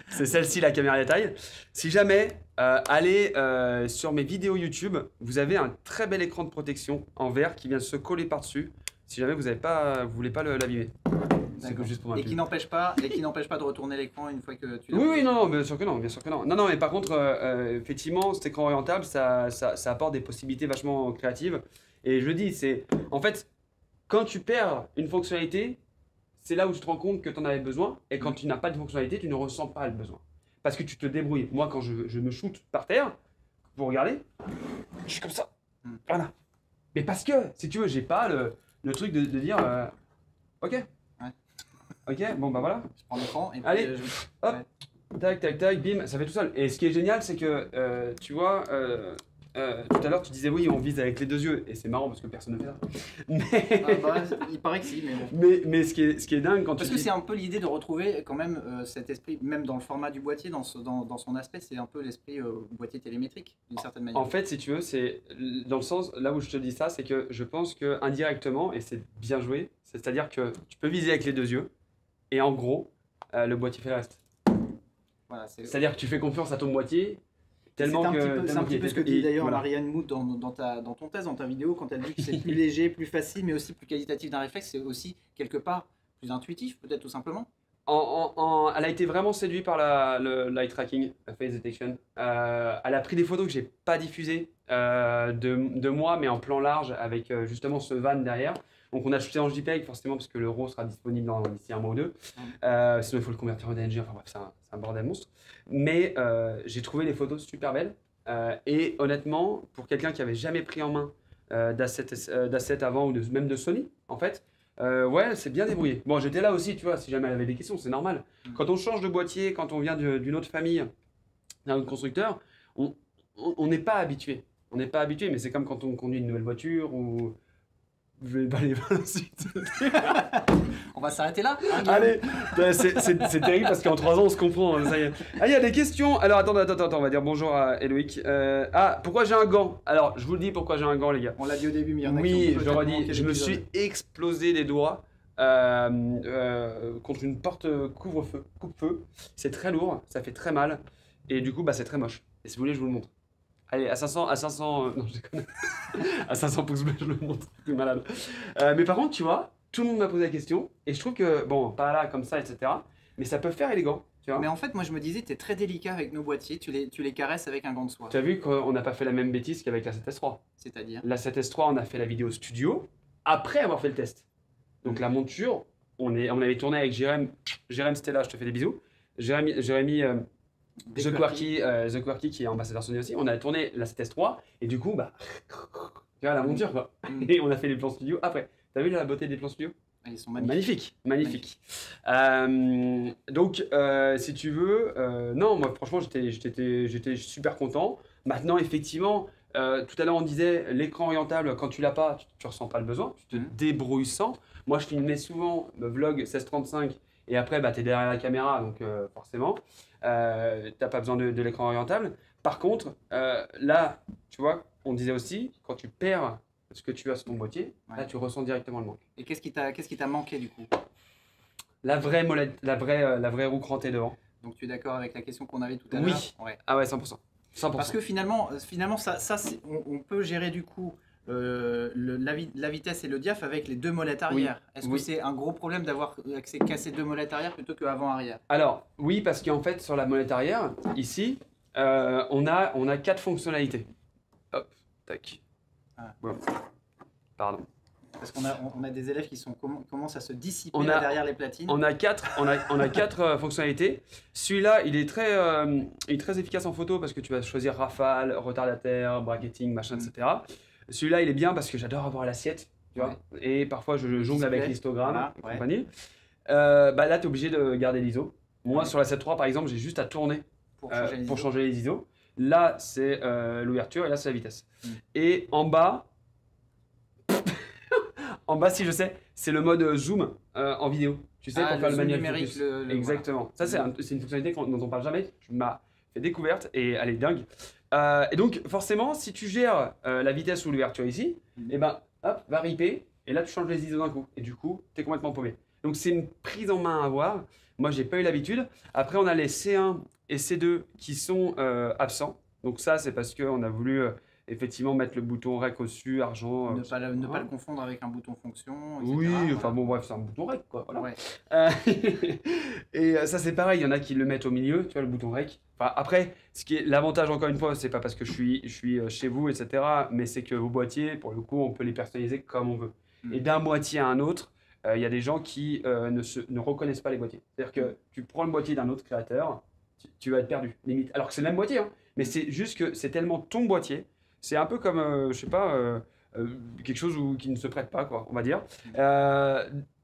C'est celle-ci, la caméra détail. Si jamais, allez sur mes vidéos YouTube, vous avez un très bel écran de protection en verre qui vient se coller par-dessus. Si jamais vous voulez pas l'abîmer. C'est D'accord. juste pour ma et pub. qui n'empêche pas de retourner l'écran une fois que tu l'as. Oui, non, bien sûr que non, bien sûr que non. Non, mais par contre, effectivement, cet écran orientable, ça apporte des possibilités vachement créatives. Et je le dis, c'est en fait, quand tu perds une fonctionnalité, c'est là où tu te rends compte que tu en avais besoin. Et quand tu n'as pas de fonctionnalité, tu ne ressens pas le besoin. Parce que tu te débrouilles. Moi, quand je me shoot par terre, vous regardez, je suis comme ça. Voilà. Mais parce que, si tu veux, j'ai pas le truc de dire, ok. Ok, bon bah voilà. Je prends l'écran et puis Allez, hop. Tac, tac, tac, bim, ça fait tout seul. Et ce qui est génial, c'est que, tu vois, tout à l'heure, tu disais oui, on vise avec les 2 yeux. Et c'est marrant parce que personne ne fait ça. Mais, il paraît que si, mais bon. mais ce qui est dingue quand Parce tu que dis... c'est un peu l'idée de retrouver quand même cet esprit, même dans le format du boîtier, dans son aspect, c'est un peu l'esprit boîtier télémétrique, d'une certaine manière. En fait, si tu veux, c'est dans le sens, là où je te dis ça, c'est que je pense que indirectement, et c'est bien joué, c'est-à-dire que tu peux viser avec les 2 yeux, et en gros, le boîtier fait le reste. Voilà, C'est-à-dire que tu fais confiance à ton boîtier, tellement c'est que... un petit peu ce que dit d'ailleurs voilà. Marianne Mood dans ton thèse, dans ta vidéo, quand elle dit que c'est plus léger, plus facile, mais aussi plus qualitatif d'un réflexe, c'est aussi quelque part plus intuitif, peut-être tout simplement. Elle a été vraiment séduite par le light tracking, la face detection. Elle a pris des photos que j'ai pas diffusées de moi, mais en plan large avec justement ce van derrière. Donc on a shooté en JPEG forcément parce que le RAW sera disponible d'ici un mois ou 2. Sinon il faut le convertir en DNG. Enfin bref, c'est un bordel monstre. Mais j'ai trouvé les photos super belles. Et honnêtement, pour quelqu'un qui avait jamais pris en main d'assets avant ou même de Sony, en fait. Ouais, c'est bien débrouillé. Bon, j'étais là aussi, tu vois, si jamais elle avait des questions, c'est normal. Quand on change de boîtier, quand on vient d'une autre famille, d'un autre constructeur, on n'est pas habitué. On n'est pas habitué, mais c'est comme quand on conduit une nouvelle voiture ou... Je vais pas aller voir ensuite. On va s'arrêter là. Allez, c'est terrible parce qu'en 3 ans, on se comprend. Ça y est. Ah, il y a des questions. Alors, attends, on va dire bonjour à Eloïc. Pourquoi j'ai un gant? Alors, je vous le dis pourquoi j'ai un gant, les gars. On l'a dit au début, mais il y en a qui Oui, ont je peut-être redis, manqué je me l'épisode. suis explosé les doigts contre une porte coupe-feu. C'est très lourd, ça fait très mal. Et du coup, bah, c'est très moche. Et si vous voulez, je vous le montre. Allez, à 500, non, je déconne. À 500 pouces bleus, je le montre. C'est malade. Mais par contre, tu vois, tout le monde m'a posé la question. Et je trouve que, bon, pas là, comme ça, etc. Mais ça peut faire élégant. Tu vois. Mais en fait, moi je me disais, tu es très délicat avec nos boîtiers, tu les caresses avec un gant de soie. Tu as vu qu'on n'a pas fait la même bêtise qu'avec la 7S3. C'est-à-dire La 7S3, on a fait la vidéo studio après avoir fait le test. Donc la monture, on avait tourné avec Jérém Stella, je te fais des bisous. Jérémy The Quirky qui est ambassadeur Sony aussi. On a tourné la 7S3 et du coup, bah, tu vois la monture quoi. Et on a fait les plans studio après. T'as vu la beauté des plans studio? Ils sont magnifiques. Magnifique. Donc, si tu veux, non, moi franchement, j'étais super content. Maintenant, effectivement, tout à l'heure on disait l'écran orientable, quand tu l'as pas, tu ressens pas le besoin, tu te débrouilles sans. Moi, je filmais souvent le vlog 16:35 et après, bah, tu es derrière la caméra, donc forcément, t'as pas besoin de l'écran orientable. Par contre, là, tu vois, on disait aussi, quand tu perds ce que tu as sur ton boîtier, là, tu ressens directement le manque. Et qu'est-ce qui t'a manqué du coup? La vraie roue crantée devant. Donc tu es d'accord avec la question qu'on avait tout à l'heure? Oui. Ouais. Ah ouais, 100%. 100%. Parce que finalement on peut gérer du coup la vitesse et le diaph avec les deux molettes arrière. Est-ce que c'est un gros problème d'avoir cassé deux molettes arrière plutôt que avant-arrière? Alors, oui, parce qu'en fait, sur la molette arrière, ici, on a 4 fonctionnalités. Hop, tac. Ah. Bon. Pardon. Parce qu'on a des élèves qui commencent à se dissiper derrière les platines. On a quatre fonctionnalités. Celui-là, il est très efficace en photo parce que tu vas choisir rafale, retardataire, bracketing, machin, etc. Celui-là, il est bien parce que j'adore avoir l'assiette, tu vois. Et parfois, je jongle avec l'histogramme et compagnie. Là, tu es obligé de garder l'ISO. Moi, sur la 7.3, par exemple, j'ai juste à tourner pour changer les ISO. Là, c'est l'ouverture et là, c'est la vitesse. Et en bas, si je sais, c'est le mode zoom en vidéo. Tu sais, pour faire le manuel numérique. focus. Exactement. Ça, c'est une fonctionnalité dont on parle jamais. Je m'ai fait découverte et elle est dingue. Et donc, forcément, si tu gères la vitesse ou l'ouverture ici, et ben, hop, va ripper et là, tu changes les ISO d'un coup. Et du coup, tu es complètement paumé. Donc, c'est une prise en main à avoir. Moi, j'ai pas eu l'habitude. Après, on a les C1 et C2 qui sont absents. Donc, ça, c'est parce qu'on a voulu effectivement mettre le bouton REC au-dessus, argent. Ne pas le confondre avec un bouton fonction, etc. Oui, enfin bon, bref, c'est un bouton REC, quoi. Voilà. Ouais. Et ça, c'est pareil, il y en a qui le mettent au milieu, tu vois, le bouton REC. Enfin, après, ce qui est l'avantage, encore une fois, c'est pas parce que je suis chez vous, etc., mais c'est que vos boîtiers, pour le coup, on peut les personnaliser comme on veut. Et d'un boîtier à un autre, il y a des gens qui ne reconnaissent pas les boîtiers. C'est-à-dire que tu prends le boîtier d'un autre créateur, tu vas être perdu, limite. Alors que c'est le même boîtier, hein, mais c'est juste que c'est tellement ton boîtier. C'est un peu comme, je sais pas, quelque chose qui ne se prête pas, quoi, on va dire.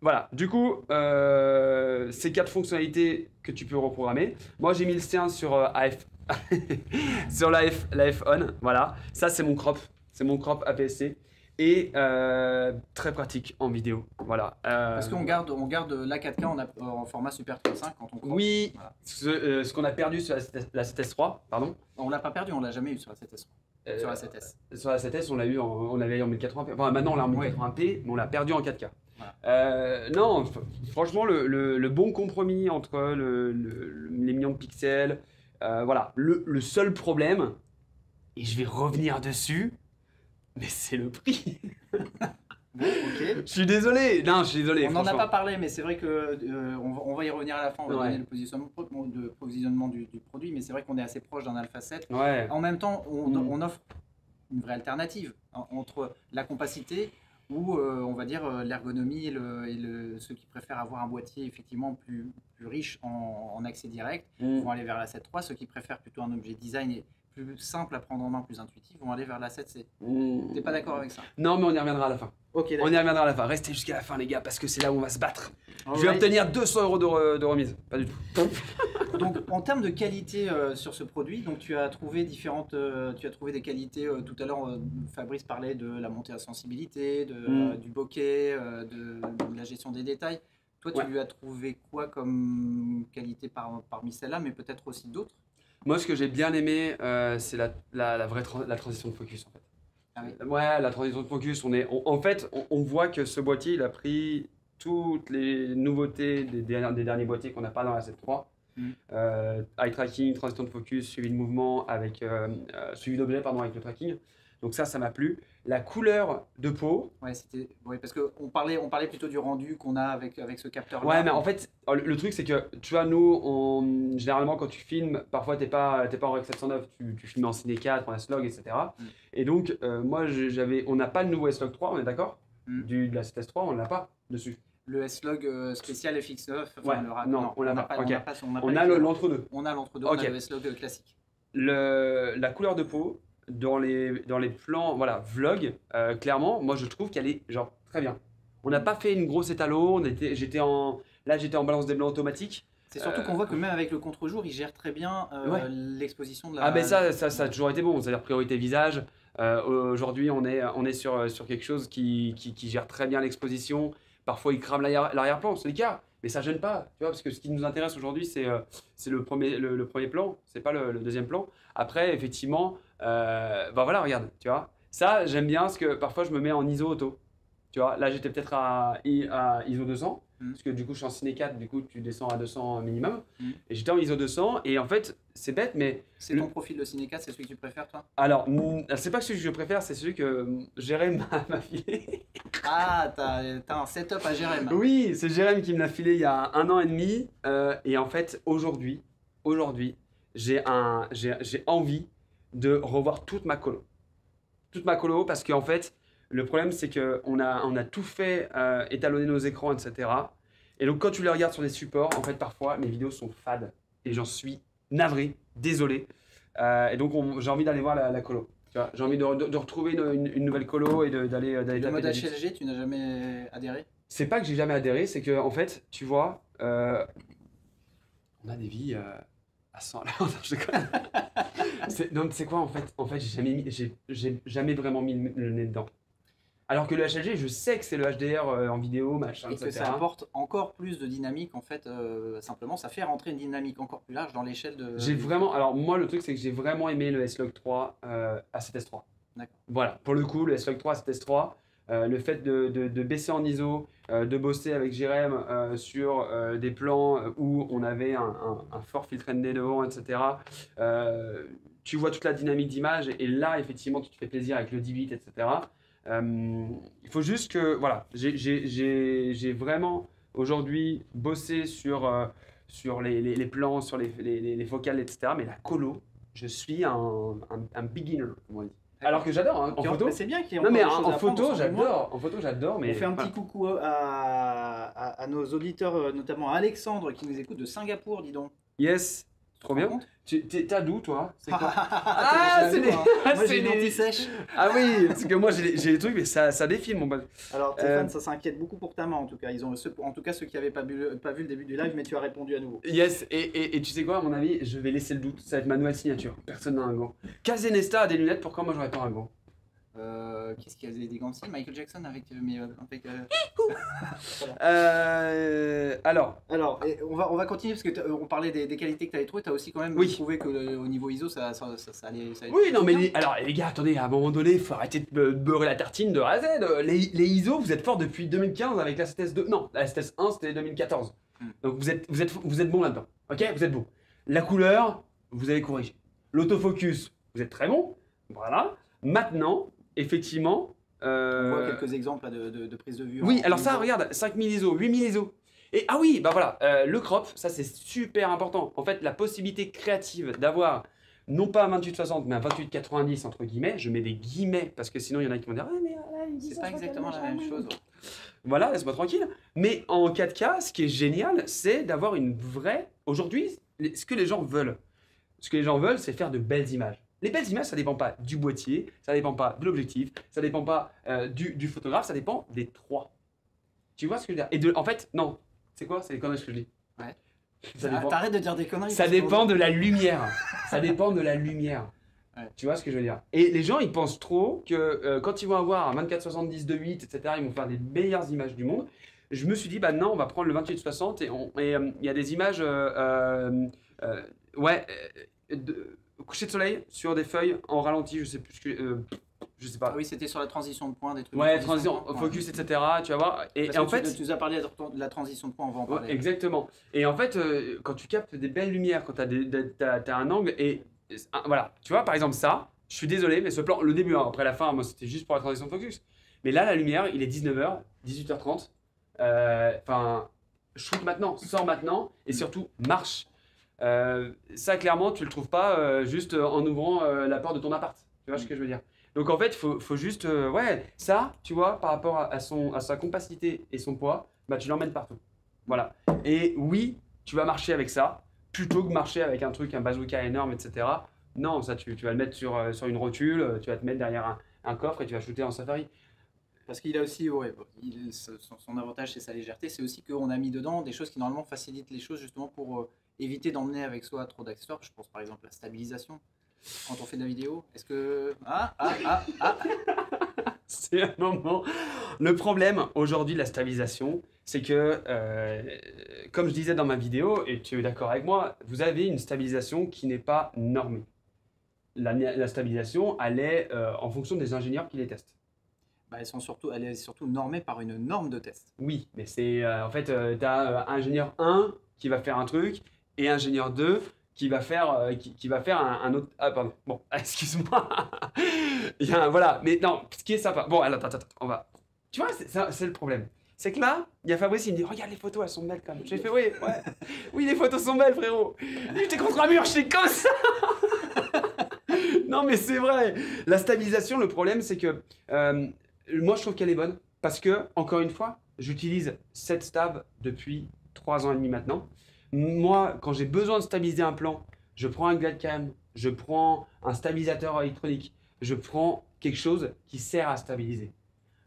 Voilà, du coup, ces 4 fonctionnalités que tu peux reprogrammer. Moi, j'ai mis le C1 sur AF, sur la F-On, voilà. Ça, c'est mon crop APS-C. Et très pratique en vidéo, voilà. Parce qu'on garde la 4K en format Super 35 quand on crop. Oui, voilà. Ce qu'on a perdu sur la 7S3, pardon. On l'a pas perdu, on l'a jamais eu sur la 7S3. Sur la 7S. Sur la 7S, on l'avait en 1080p. Enfin, maintenant, on l'a en 1080p, mais on l'a perdu en 4K. Voilà. Non, franchement, le bon compromis entre les millions de pixels, voilà. Le seul problème, et je vais revenir dessus, mais c'est le prix. Bon, ok. Je suis désolé. Non, je suis désolé. On n'en a pas parlé, mais c'est vrai que on va y revenir à la fin. On va donner le positionnement du produit, mais c'est vrai qu'on est assez proche d'un Alpha 7. Ouais. En même temps, on offre une vraie alternative entre la compacité ou on va dire l'ergonomie et ceux qui préfèrent avoir un boîtier effectivement plus riche en accès direct vont aller vers la 7.3. Ceux qui préfèrent plutôt un objet design et plus simple à prendre en main, plus intuitif, vont aller vers la 7C. T'es pas d'accord avec ça? Non, mais on y reviendra à la fin. Ok, on y reviendra à la fin. Restez jusqu'à la fin, les gars, parce que c'est là où on va se battre. Je vais obtenir 200 € de remise. Pas du tout. Donc, en termes de qualité sur ce produit, donc tu as trouvé des qualités. Tout à l'heure, Fabrice parlait de la montée à sensibilité, du bokeh, de la gestion des détails. Toi, tu lui as trouvé quoi comme qualité parmi celles-là, mais peut-être aussi d'autres? Moi, ce que j'ai bien aimé, c'est la vraie transition de focus, en fait. Ah oui. Ouais, la transition de focus. En fait, on voit que ce boîtier, il a pris toutes les nouveautés des derniers boîtiers qu'on n'a pas dans la 7.3. Eye tracking, transition de focus, suivi de mouvement, suivi d'objet, pardon, avec le tracking. Donc ça m'a plu. La couleur de peau. Ouais, parce qu'on parlait plutôt du rendu qu'on a avec ce capteur-là. Ouais, mais en fait, le truc c'est que, tu vois, nous, généralement quand tu filmes, parfois t'es pas en Rec 709, tu filmes en Ciné 4, en S-Log, etc. Et donc, moi, on n'a pas le nouveau S-Log 3, on est d'accord? De la 7S3, on l'a pas dessus. Le S-Log spécial FX9, ouais, non, on l'a pas. On a l'entre-deux. On a l'entre-deux, on a le S-Log classique. La couleur de peau, dans les plans, voilà, vlog, clairement, moi je trouve qu'elle est genre très bien. On n'a pas fait une grosse étalo, j'étais en balance des blancs automatique. C'est surtout qu'on voit que même avec le contre-jour, il gère très bien l'exposition de la... Ah ben ça a toujours été bon, c'est-à-dire priorité visage. Aujourd'hui on est sur quelque chose qui gère très bien l'exposition. Parfois il crame l'arrière-plan, c'est le cas, mais ça gêne pas, tu vois, parce que ce qui nous intéresse aujourd'hui c'est le premier plan, c'est pas le deuxième plan. Après effectivement, bah voilà, regarde, tu vois, ça j'aime bien parce que parfois je me mets en ISO auto. Tu vois, là j'étais peut-être à ISO 200, parce que du coup je suis en Ciné 4, du coup tu descends à 200 minimum, et j'étais en ISO 200, et en fait c'est bête, mais... C'est ton profil de Ciné 4, c'est celui que tu préfères toi? Alors, c'est pas celui que je préfère, c'est celui que Jérém m'a filé. Ah, t'as un setup à Jérém. Oui, c'est Jérém qui me l'a filé il y a 1 an et demi, et en fait aujourd'hui, j'ai envie de revoir toute ma colo. Toute ma colo, parce qu'en fait, le problème, c'est qu'on a tout fait, étalonner nos écrans, etc. Et donc, quand tu les regardes sur des supports, en fait, parfois, mes vidéos sont fades. Et j'en suis navré, désolé. Et donc, j'ai envie d'aller voir la colo. J'ai envie de retrouver une nouvelle colo et d'aller taper. Le mode HLG, tu n'as jamais adhéré? C'est pas que j'ai jamais adhéré, c'est que, en fait, tu vois, on a des vies à 100 à l'heure. Je déconne. Non, c'est quoi, en fait, j'ai jamais vraiment mis le nez dedans. Alors que le HLG, je sais que c'est le HDR en vidéo, machin, et que ça apporte encore plus de dynamique, en fait, simplement, ça fait rentrer une dynamique encore plus large dans l'échelle de... J'ai vraiment... Alors, moi, le truc, c'est que j'ai vraiment aimé le S-Log 3 à 7S3. D'accord. Voilà, pour le coup, le S-Log 3 à 7S3, le fait de baisser en ISO, de bosser avec Jérém sur des plans où on avait un fort filtre ND devant, etc. Tu vois toute la dynamique d'image, et là, effectivement, tu te fais plaisir avec le 10 bits, etc. Il faut juste que, voilà, j'ai vraiment aujourd'hui bossé sur les plans, sur les focales, etc. Mais la colo, je suis un beginner, comme on dit. Alors que j'adore, hein, en photo. C'est bien qu'il y ait non, mais en photo, j'adore. En photo, j'adore. Mais on fait un petit coucou à nos auditeurs, notamment à Alexandre qui nous écoute de Singapour, dis donc. Yes. Trop bien. T'as d'où, toi? C'est quoi? C'est les... Moi, j'ai une anti-sèche. Ah oui, parce que moi, j'ai les trucs, mais ça défile, mon pote. Alors, Stéphane, ça s'inquiète beaucoup pour ta main, en tout cas. En tout cas, ceux qui n'avaient pas vu le début du live, mais tu as répondu à nouveau. Yes, et tu sais quoi, à mon avis, je vais laisser le doute. Ça va être ma nouvelle signature. Personne n'a un gant. Cazenesta a des lunettes, pourquoi moi, j'aurais pas un gant? Qu'est-ce qu'il y a des gants aussi? Michael Jackson avec alors, on va continuer parce que on parlait des qualités que tu avais trouvées. Tu as aussi quand même trouvé que au niveau ISO ça allait. Oui, non, mais alors les gars, attendez, à un moment donné, il faut arrêter de beurrer la tartine de A à Z. Les ISO, vous êtes forts depuis 2015 avec la 7S2. Non, la 7S1 c'était 2014. Donc vous êtes bon là-dedans. Ok, vous êtes bon. La couleur, vous avez corrigé. L'autofocus, vous êtes très bon. Voilà. Maintenant, effectivement. On voit quelques exemples là, de prise de vue. Oui, alors ça, regarde, 5000 ISO, 8000 ISO. Et ah oui, bah voilà, le crop, ça c'est super important. En fait, la possibilité créative d'avoir, non pas un 28-60, mais un 28-90 entre guillemets, je mets des guillemets, parce que sinon il y en a qui vont dire ah, mais c'est pas exactement la même chose. Voilà, laisse-moi tranquille. Mais en 4K, ce qui est génial, c'est d'avoir une vraie. Aujourd'hui, ce que les gens veulent, c'est faire de belles images. Les belles images, ça dépend pas du boîtier, ça dépend pas de l'objectif, ça dépend pas du photographe, ça dépend des trois. Tu vois ce que je veux dire? Et en fait, non. C'est quoi? C'est les conneries que je dis. Ouais. T'arrêtes de dire des conneries. Ça dépend de la lumière. Ça dépend de la lumière. Ouais. Tu vois ce que je veux dire? Et les gens, ils pensent trop que quand ils vont avoir un 24-70 2.8, etc., ils vont faire des meilleures images du monde. Je me suis dit, bah non, on va prendre le 28-60 et il y a des images, coucher de soleil sur des feuilles en ralenti, je sais plus je sais pas. Ah oui, c'était sur la transition de point, des trucs. Ouais, transition, focus, etc. Tu vas voir. Et en fait, tu nous as parlé de la transition de point, on va en parler. Exactement. Et en fait, quand tu captes des belles lumières, quand t'as un angle, et voilà, tu vois, par exemple ça, Je suis désolé, mais ce plan, le début, hein, après la fin, moi c'était juste pour la transition de focus. Mais là, la lumière, il est 19h, 18h30. Enfin, shoot maintenant, sors maintenant et surtout marche. Ça, clairement, tu le trouves pas juste en ouvrant la porte de ton appart. Tu vois ce que je veux dire? Donc en fait, faut juste, ouais, ça, tu vois, par rapport à sa compacité et son poids, bah tu l'emmènes partout. Voilà. Et oui, tu vas marcher avec ça, plutôt que marcher avec un truc, un bazooka énorme, etc. Non, ça, tu vas le mettre sur une rotule, tu vas te mettre derrière un coffre et tu vas shooter en safari. Parce qu'il a aussi, ouais, son avantage, c'est sa légèreté. C'est aussi qu'on a mis dedans des choses qui normalement facilitent les choses justement pour éviter d'emmener avec soi trop d'accessoires. Je pense par exemple à la stabilisation quand on fait de la vidéo. Est-ce que... C'est un moment. Le problème aujourd'hui de la stabilisation, c'est que, comme je disais dans ma vidéo, et tu es d'accord avec moi, vous avez une stabilisation qui n'est pas normée. La stabilisation, elle est en fonction des ingénieurs qui les testent. Bah, elle est surtout normée par une norme de test. Oui, mais c'est en fait, tu as ingénieur 1 qui va faire un truc et ingénieur 2 qui va faire, qui va faire un autre. Ah, pardon. Bon, excuse-moi. Voilà, mais non, ce qui est sympa. Bon, attends, on va. Tu vois, c'est le problème. C'est que là, il y a Fabrice, il me dit regarde les photos, elles sont belles quand même. J'ai fait oui, ouais. Oui, les photos sont belles, frérot. J'étais contre un mur, j'étais comme ça. Non, mais c'est vrai. La stabilisation, le problème, c'est que moi, je trouve qu'elle est bonne parce que, encore une fois, j'utilise cette stab depuis 3 ans et demi maintenant. Moi, quand j'ai besoin de stabiliser un plan, je prends un GlideCam, je prends un stabilisateur électronique, je prends quelque chose qui sert à stabiliser.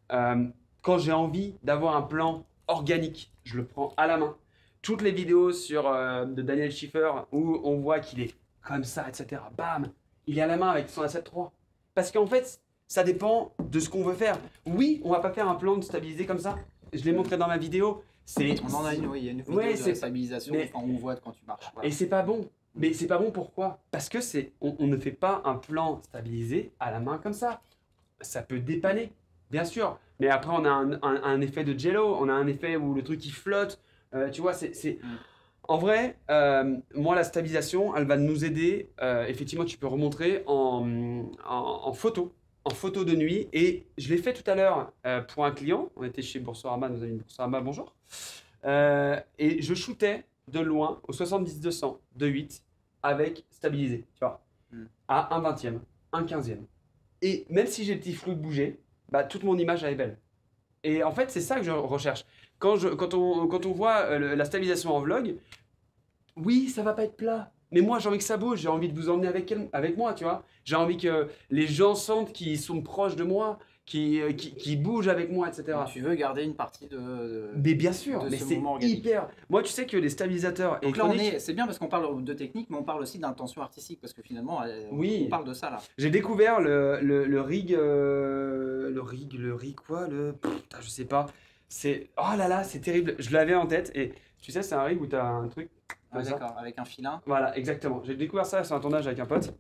Quand j'ai envie d'avoir un plan organique, je le prends à la main. Toutes les vidéos de Daniel Schiffer où on voit qu'il est comme ça, etc. Bam, il est à la main avec son A7 III. Parce qu'en fait, ça dépend de ce qu'on veut faire. Oui, on va pas faire un plan de stabiliser comme ça. Je l'ai montré dans ma vidéo. On en a une, oui, il y a une vidéo de la stabilisation quand on voit quand tu marches. Voilà. Et c'est pas bon. Mais c'est pas bon pourquoi? Parce que on ne fait pas un plan stabilisé à la main comme ça. Ça peut dépanner, bien sûr. Mais après, on a un effet de jello, on a un effet où le truc il flotte. Tu vois, En vrai, moi, la stabilisation, elle va nous aider. Effectivement, tu peux remontrer en photo de nuit. Et je l'ai fait tout à l'heure pour un client. On était chez Boursorama, nos amis de Boursorama, bonjour. Et je shootais de loin au 70-200 de 8 avec stabilisé, tu vois, à 1/20e, 1/15e. Et même si j'ai le petit flou de bouger, bah, toute mon image elle est belle. Et en fait, c'est ça que je recherche. Quand on voit la stabilisation en vlog, oui, ça va pas être plat. Mais moi, j'ai envie que ça bouge, j'ai envie de vous emmener avec moi, tu vois. J'ai envie que les gens sentent qu'ils sont proches de moi, qui bougent avec moi, etc. Tu veux garder une partie de mais bien sûr, mais c'est hyper... Moi, tu sais que les stabilisateurs donc là, c'est bien parce qu'on parle de technique, mais on parle aussi d'intention artistique, parce que finalement, on parle de ça, là. J'ai découvert le rig... Putain, je sais pas. Oh là là, c'est terrible. Je l'avais en tête, et tu sais, c'est un rig où tu as un truc... Ah, d'accord, avec un filin. Voilà, exactement. J'ai découvert ça sur un tournage avec un pote.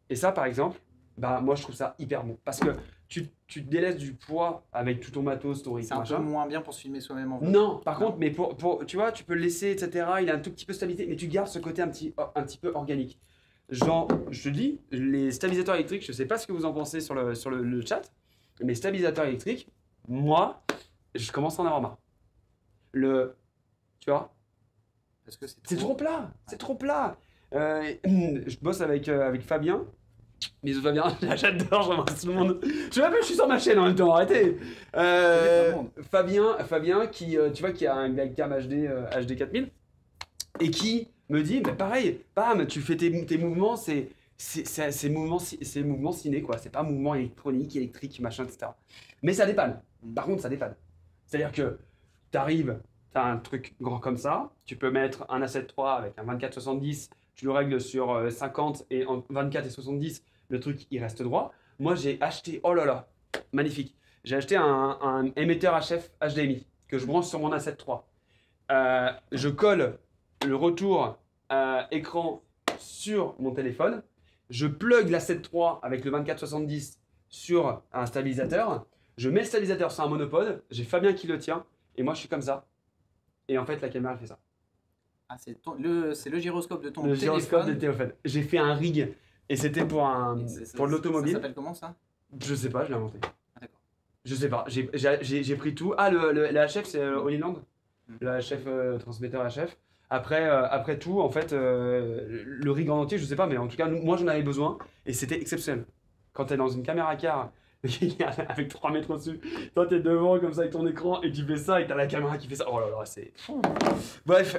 Et ça, par exemple, bah, moi, je trouve ça hyper bon. Parce que tu te délaisses du poids avec tout ton matos, ton rig, c'est un peu moins bien pour se filmer soi-même en vlog. Non, par contre, mais tu vois, tu peux le laisser, etc. Il a un tout petit peu stabilité, mais tu gardes ce côté un petit peu organique. Genre, je te dis, les stabilisateurs électriques, je sais pas ce que vous en pensez sur le chat, mais stabilisateurs électriques, moi, je commence à en avoir marre. Tu vois, parce que c'est trop plat, c'est trop plat. Je bosse avec Fabien. Bisous Fabien, j'adore, j'embrasse tout le monde. Je m'appelle, je suis sur ma chaîne en même temps, arrêtez. Fabien qui, tu vois, qui a un GlideCam HD 4000 et qui me dit, mais pareil, bam, tu fais tes mouvements, c'est mouvements ciné, quoi. C'est pas mouvement électronique, électrique, machin, etc. Mais ça dépanne. Par contre, ça dépanne. C'est-à-dire que t'arrives, t'as un truc grand comme ça, tu peux mettre un A7 III avec un 24-70, tu le règles sur 50 et en 24 et 70, le truc il reste droit. Moi j'ai acheté, oh là là, magnifique. J'ai acheté un émetteur HF HDMI que je branche sur mon A7 III. Je colle le retour écran sur mon téléphone. Je plug l'A7 III avec le 24-70 sur un stabilisateur. Je mets le stabilisateur sur un monopode. J'ai Fabien qui le tient. Et moi je suis comme ça. Et en fait la caméra elle fait ça. Ah, c'est le gyroscope de ton téléphone. Le gyroscope de téléphone. J'ai fait un rig Et c'était pour Ça l'automobile. s'appelle comment ça? Je sais pas, je l'ai inventé. Ah, d'accord. Je sais pas, j'ai pris tout. Ah, le HF, c'est Holyland. Le HF, transmetteur HF. Après tout, en fait, le rig en entier, je sais pas, mais en tout cas, moi j'en avais besoin et c'était exceptionnel. Quand t'es dans une caméra car avec 3 mètres au-dessus, toi t'es devant comme ça avec ton écran et tu fais ça et t'as la caméra qui fait ça. Oh là là, c'est fou. Bref,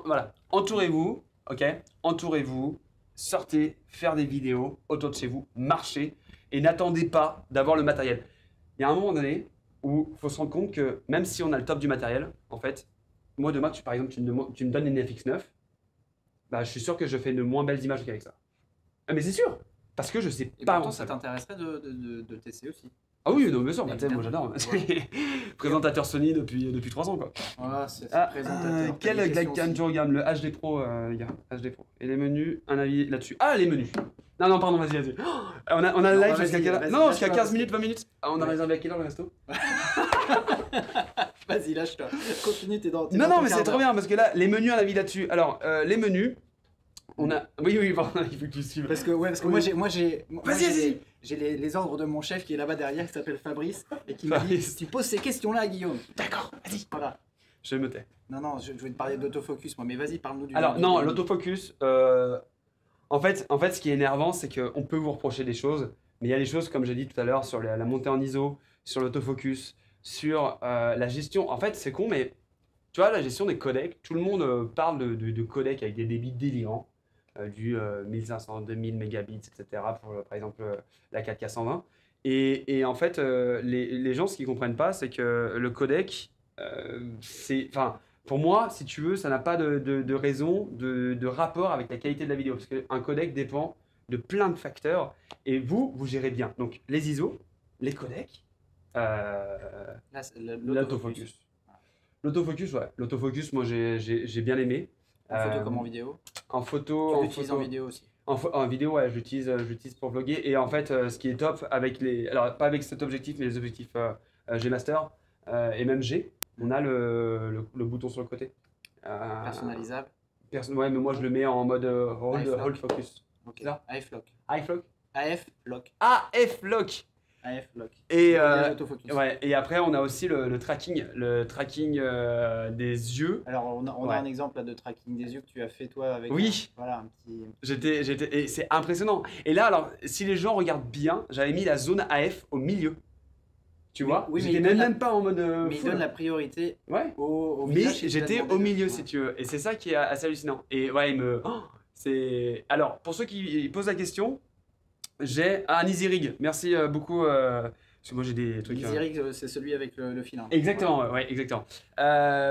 voilà, entourez-vous, ok? Entourez-vous, sortez, faire des vidéos autour de chez vous, marchez et n'attendez pas d'avoir le matériel. Il y a un moment donné où il faut se rendre compte que même si on a le top du matériel, en fait, moi demain, par exemple, tu me donnes une FX9, bah, je suis sûr que je fais de moins belles images qu'avec ça. Ah, mais c'est sûr, parce que je sais Et pas pourtant, avant ça ça. t'intéresserait de tester aussi. Ah oui, non, bien sûr, bah, tu sais, moi Évidemment. j'adore. Présentateur Sony depuis 3 ans, quoi. Voilà, c'est Ah, présentateur. quel T'as des Glide questions Cam tu regardes? Le HD Pro, les gars, HD Pro. Et les menus, un avis là-dessus. Ah, les menus. Non, pardon, vas-y. Oh, on a le Non, live vas-y, jusqu'à quelle heure? vas-y, Non, jusqu'à lâche-toi, 15 minutes, 20 minutes. Ah, on a Ouais. réservé à quelle heure le resto? Vas-y, lâche-toi. Continue, t'es dans. Non, mais c'est trop bien parce que là, les menus, un avis là-dessus. Alors, les menus, on a. Oui, pardon, il faut que tu suives. Parce que Vas-y. j'ai les ordres de mon chef qui est là-bas derrière, qui s'appelle Fabrice, et qui me dit Fabrice. tu poses ces questions-là à Guillaume. D'accord, vas-y. Voilà. Je me tais. Non, je vais te parler d'autofocus, moi, mais vas-y, parle-nous du. Alors, du- non, du- l'autofocus, en fait, ce qui est énervant, c'est qu'on peut vous reprocher des choses, mais il y a des choses, comme j'ai dit tout à l'heure, sur la montée en ISO, sur l'autofocus, sur la gestion. En fait, c'est con, mais tu vois, la gestion des codecs, tout le monde parle de codecs avec des débits délirants, du 1500, 2000 mégabits, etc., pour par exemple la 4K 120. Et en fait, les gens, ce qu'ils comprennent pas, c'est que le codec, enfin, pour moi, si tu veux, ça n'a pas de raison, de rapport avec la qualité de la vidéo. Parce qu'un codec dépend de plein de facteurs. Et vous gérez bien. Donc, les ISO, les codecs, Là, c'est l'autofocus. L'autofocus, ouais. L'autofocus, moi, j'ai bien aimé. En photo comme en vidéo. En photo, Tu l'utilises en vidéo aussi. en vidéo, ouais, j'utilise pour vlogger. Et en fait, ce qui est top avec alors pas avec cet objectif, mais les objectifs G Master et même G, on a le bouton sur le côté. Personnalisable. Ouais, mais moi je le mets en mode iFlock. hold focus. Ok. C'est ça AF-Lock. iFlock. AF-Lock. AF-Lock. AF-Lock. Et, Autofocus. ouais, et après, on a aussi le tracking des yeux. Alors, on a Ouais. un exemple là, de tracking des yeux que tu as fait toi avec. Oui. Voilà, un petit. Et c'est impressionnant. Et là, alors, si les gens regardent bien, j'avais mis la zone AF au milieu. Tu Oui, vois oui, mais j'étais il donne même pas en mode Mais il full. donne la priorité Ouais. au Mais visage. et j'étais traitement au des milieu, yeux. si tu veux. Et c'est ça qui est assez hallucinant. Et ouais, c'est. Alors, pour ceux qui posent la question, j'ai un Easy Rig. Merci beaucoup. Parce que moi, j'ai des trucs. Easy Rig, c'est celui avec le filin. Exactement, ouais, exactement.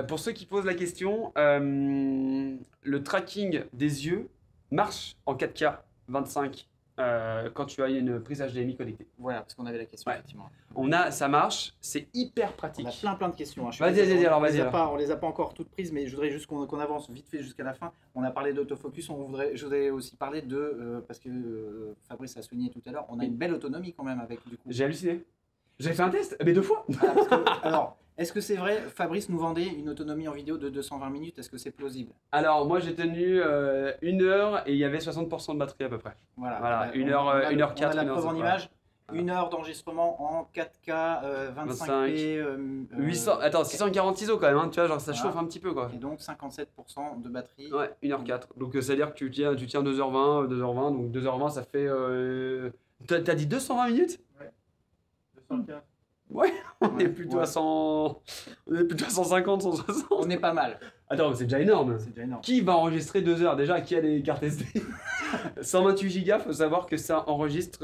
Pour ceux qui posent la question, le tracking des yeux marche en 4K 25 quand tu as une prise HDMI connectée. Voilà, parce qu'on avait la question, Ouais. effectivement. Ça marche, c'est hyper On pratique. a plein de questions. Hein. Je suis Vas-y, désolé, vas-y, alors, on les vas-y, a pas- On les a pas encore toutes prises, mais je voudrais juste qu'on avance vite fait jusqu'à la fin. On a parlé d'autofocus, je voudrais aussi parler parce que Fabrice a souligné tout à l'heure, on a une belle autonomie quand même avec du coup. J'ai halluciné. J'ai fait un test, mais 2 fois. Ah, parce que- alors, est-ce que c'est vrai, Fabrice nous vendait une autonomie en vidéo de 220 minutes, est-ce que c'est plausible? Alors, moi, j'ai tenu 1 heure et il y avait 60% de batterie à peu près. Voilà, on 1 heure, on a 1 heure on a 4, la 1 heure preuve en 5, image. voilà. 1 heure d'enregistrement en 4K, 25p. 800, attends, 640 ISO quand même, hein, tu vois, genre ça voilà. chauffe un petit peu quoi. Et donc 57% de batterie. Ouais, 1h04. Donc ça veut dire que tu tiens 2h20, donc 2h20 ça fait. T'as dit 220 minutes? 215. On est plutôt à 100. On est plutôt à 150, 160. On est pas mal, Attends, c'est déjà énorme. c'est déjà énorme. Qui va enregistrer 2 heures déjà? Qui a des cartes SD? 128 Go, faut savoir que ça enregistre.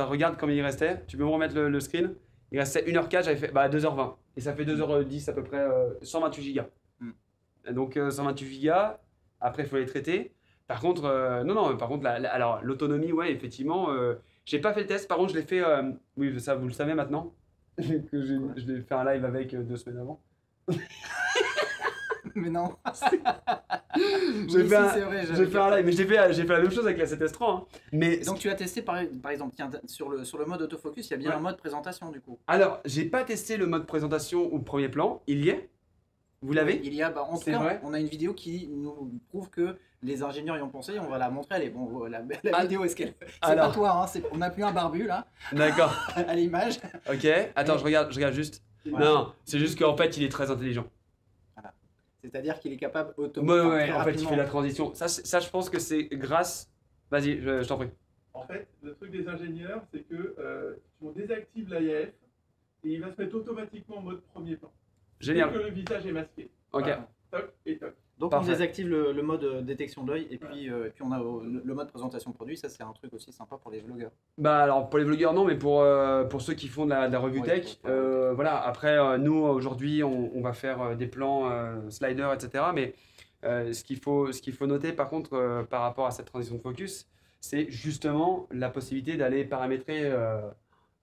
Regarde combien il restait. Tu peux me remettre le screen? Il restait 1h04, j'avais fait 2h20. Et ça fait 2h10 à peu près, 128 Go. Hmm. Donc 128 Go, après il faut les traiter. Par contre, par contre, alors l'autonomie, ouais, effectivement, j'ai pas fait le test. Par contre, je l'ai fait, oui, ça vous le savez maintenant, que je l'ai fait un live avec 2 semaines avant. Mais non. J'ai Oui, fait, si, c'est vrai, j'ai fait un live, mais j'ai fait la même chose avec la 7S3. Hein. Mais Et donc tu as testé par exemple, tiens, sur le mode autofocus, il y a bien Ouais. un mode présentation du coup. alors, j'ai pas testé le mode présentation ou premier plan, il y est. Vous l'avez? Il y a, en tout C'est cas, vrai on a une vidéo qui nous prouve que les ingénieurs y ont pensé. On va la montrer. Elle est bon. La Ah, vidéo, est-ce qu'elle. C'est alors. pas toi, hein, on n'a plus un barbu là, D'accord. à l'image. Ok. Attends, je regarde juste. Voilà. Non, c'est juste qu'en fait, il est très intelligent. C'est-à-dire qu'il est capable Ouais, automatiquement. ouais, en fait, il fait la transition. Ça, je pense que c'est grâce. Vas-y, je t'en prie. En fait, le truc des ingénieurs, c'est que on désactive l'AIF et il va se mettre automatiquement en mode premier plan. Génial. Dès que le visage est masqué. Ok. Voilà. Toc et toc. Donc Parfait. on désactive le mode détection d'œil et puis on a le mode présentation de produit. Ça c'est un truc aussi sympa pour les vlogueurs. Bah alors pour les vlogueurs non, mais pour ceux qui font de la revue Oui, tech, voilà. Après nous aujourd'hui on va faire des plans sliders, etc. Mais ce qu'il faut noter par contre par rapport à cette transition de focus, c'est justement la possibilité d'aller paramétrer.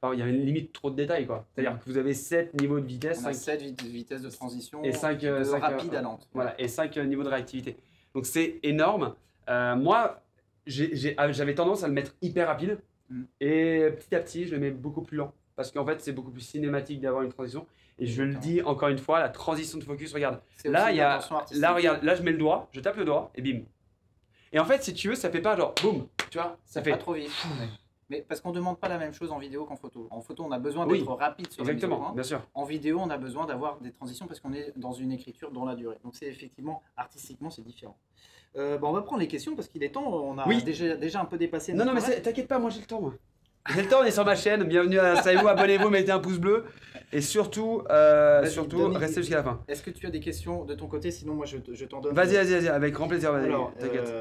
Enfin, il y a une limite trop de détails quoi. C'est-à-dire que vous avez 7 niveaux de vitesse, On a 5 7 vitesses de transition et 5 de rapide à lente. Voilà, et 5 niveaux de réactivité. Donc c'est énorme. Moi, j'avais tendance à le mettre hyper rapide. Mm. Et petit à petit, je le mets beaucoup plus lent. Parce qu'en fait, c'est beaucoup plus cinématique d'avoir une transition. Et je le dis encore une fois, la transition de focus, regarde. C'est Là, aussi il y a, l'intention artistique. là, regarde, là, je mets le doigt, je tape le doigt, et bim. Et en fait, si tu veux, ça fait pas genre boum, tu vois, ça fait. Pas trop vite. Mais parce qu'on ne demande pas la même chose en vidéo qu'en photo. En photo, on a besoin Oui, d'être rapide sur la mise au Exactement, point. bien sûr. En vidéo, on a besoin d'avoir des transitions parce qu'on est dans une écriture dans la durée. Donc c'est effectivement, artistiquement, c'est différent. On va prendre les questions parce qu'il est temps. On a Oui. déjà un peu dépassé Non, notre non, mais horaire. t'inquiète pas, moi j'ai le temps. Moi. J'ai le temps, on est sur ma chaîne. Bienvenue à Savez-vous, abonnez-vous, mettez un pouce bleu. Et surtout, Denis, restez jusqu'à la fin. Est-ce que tu as des questions de ton côté? Sinon, moi, je t'en donne. Vas-y, avec grand plaisir, vas-y, Alors, t'inquiète.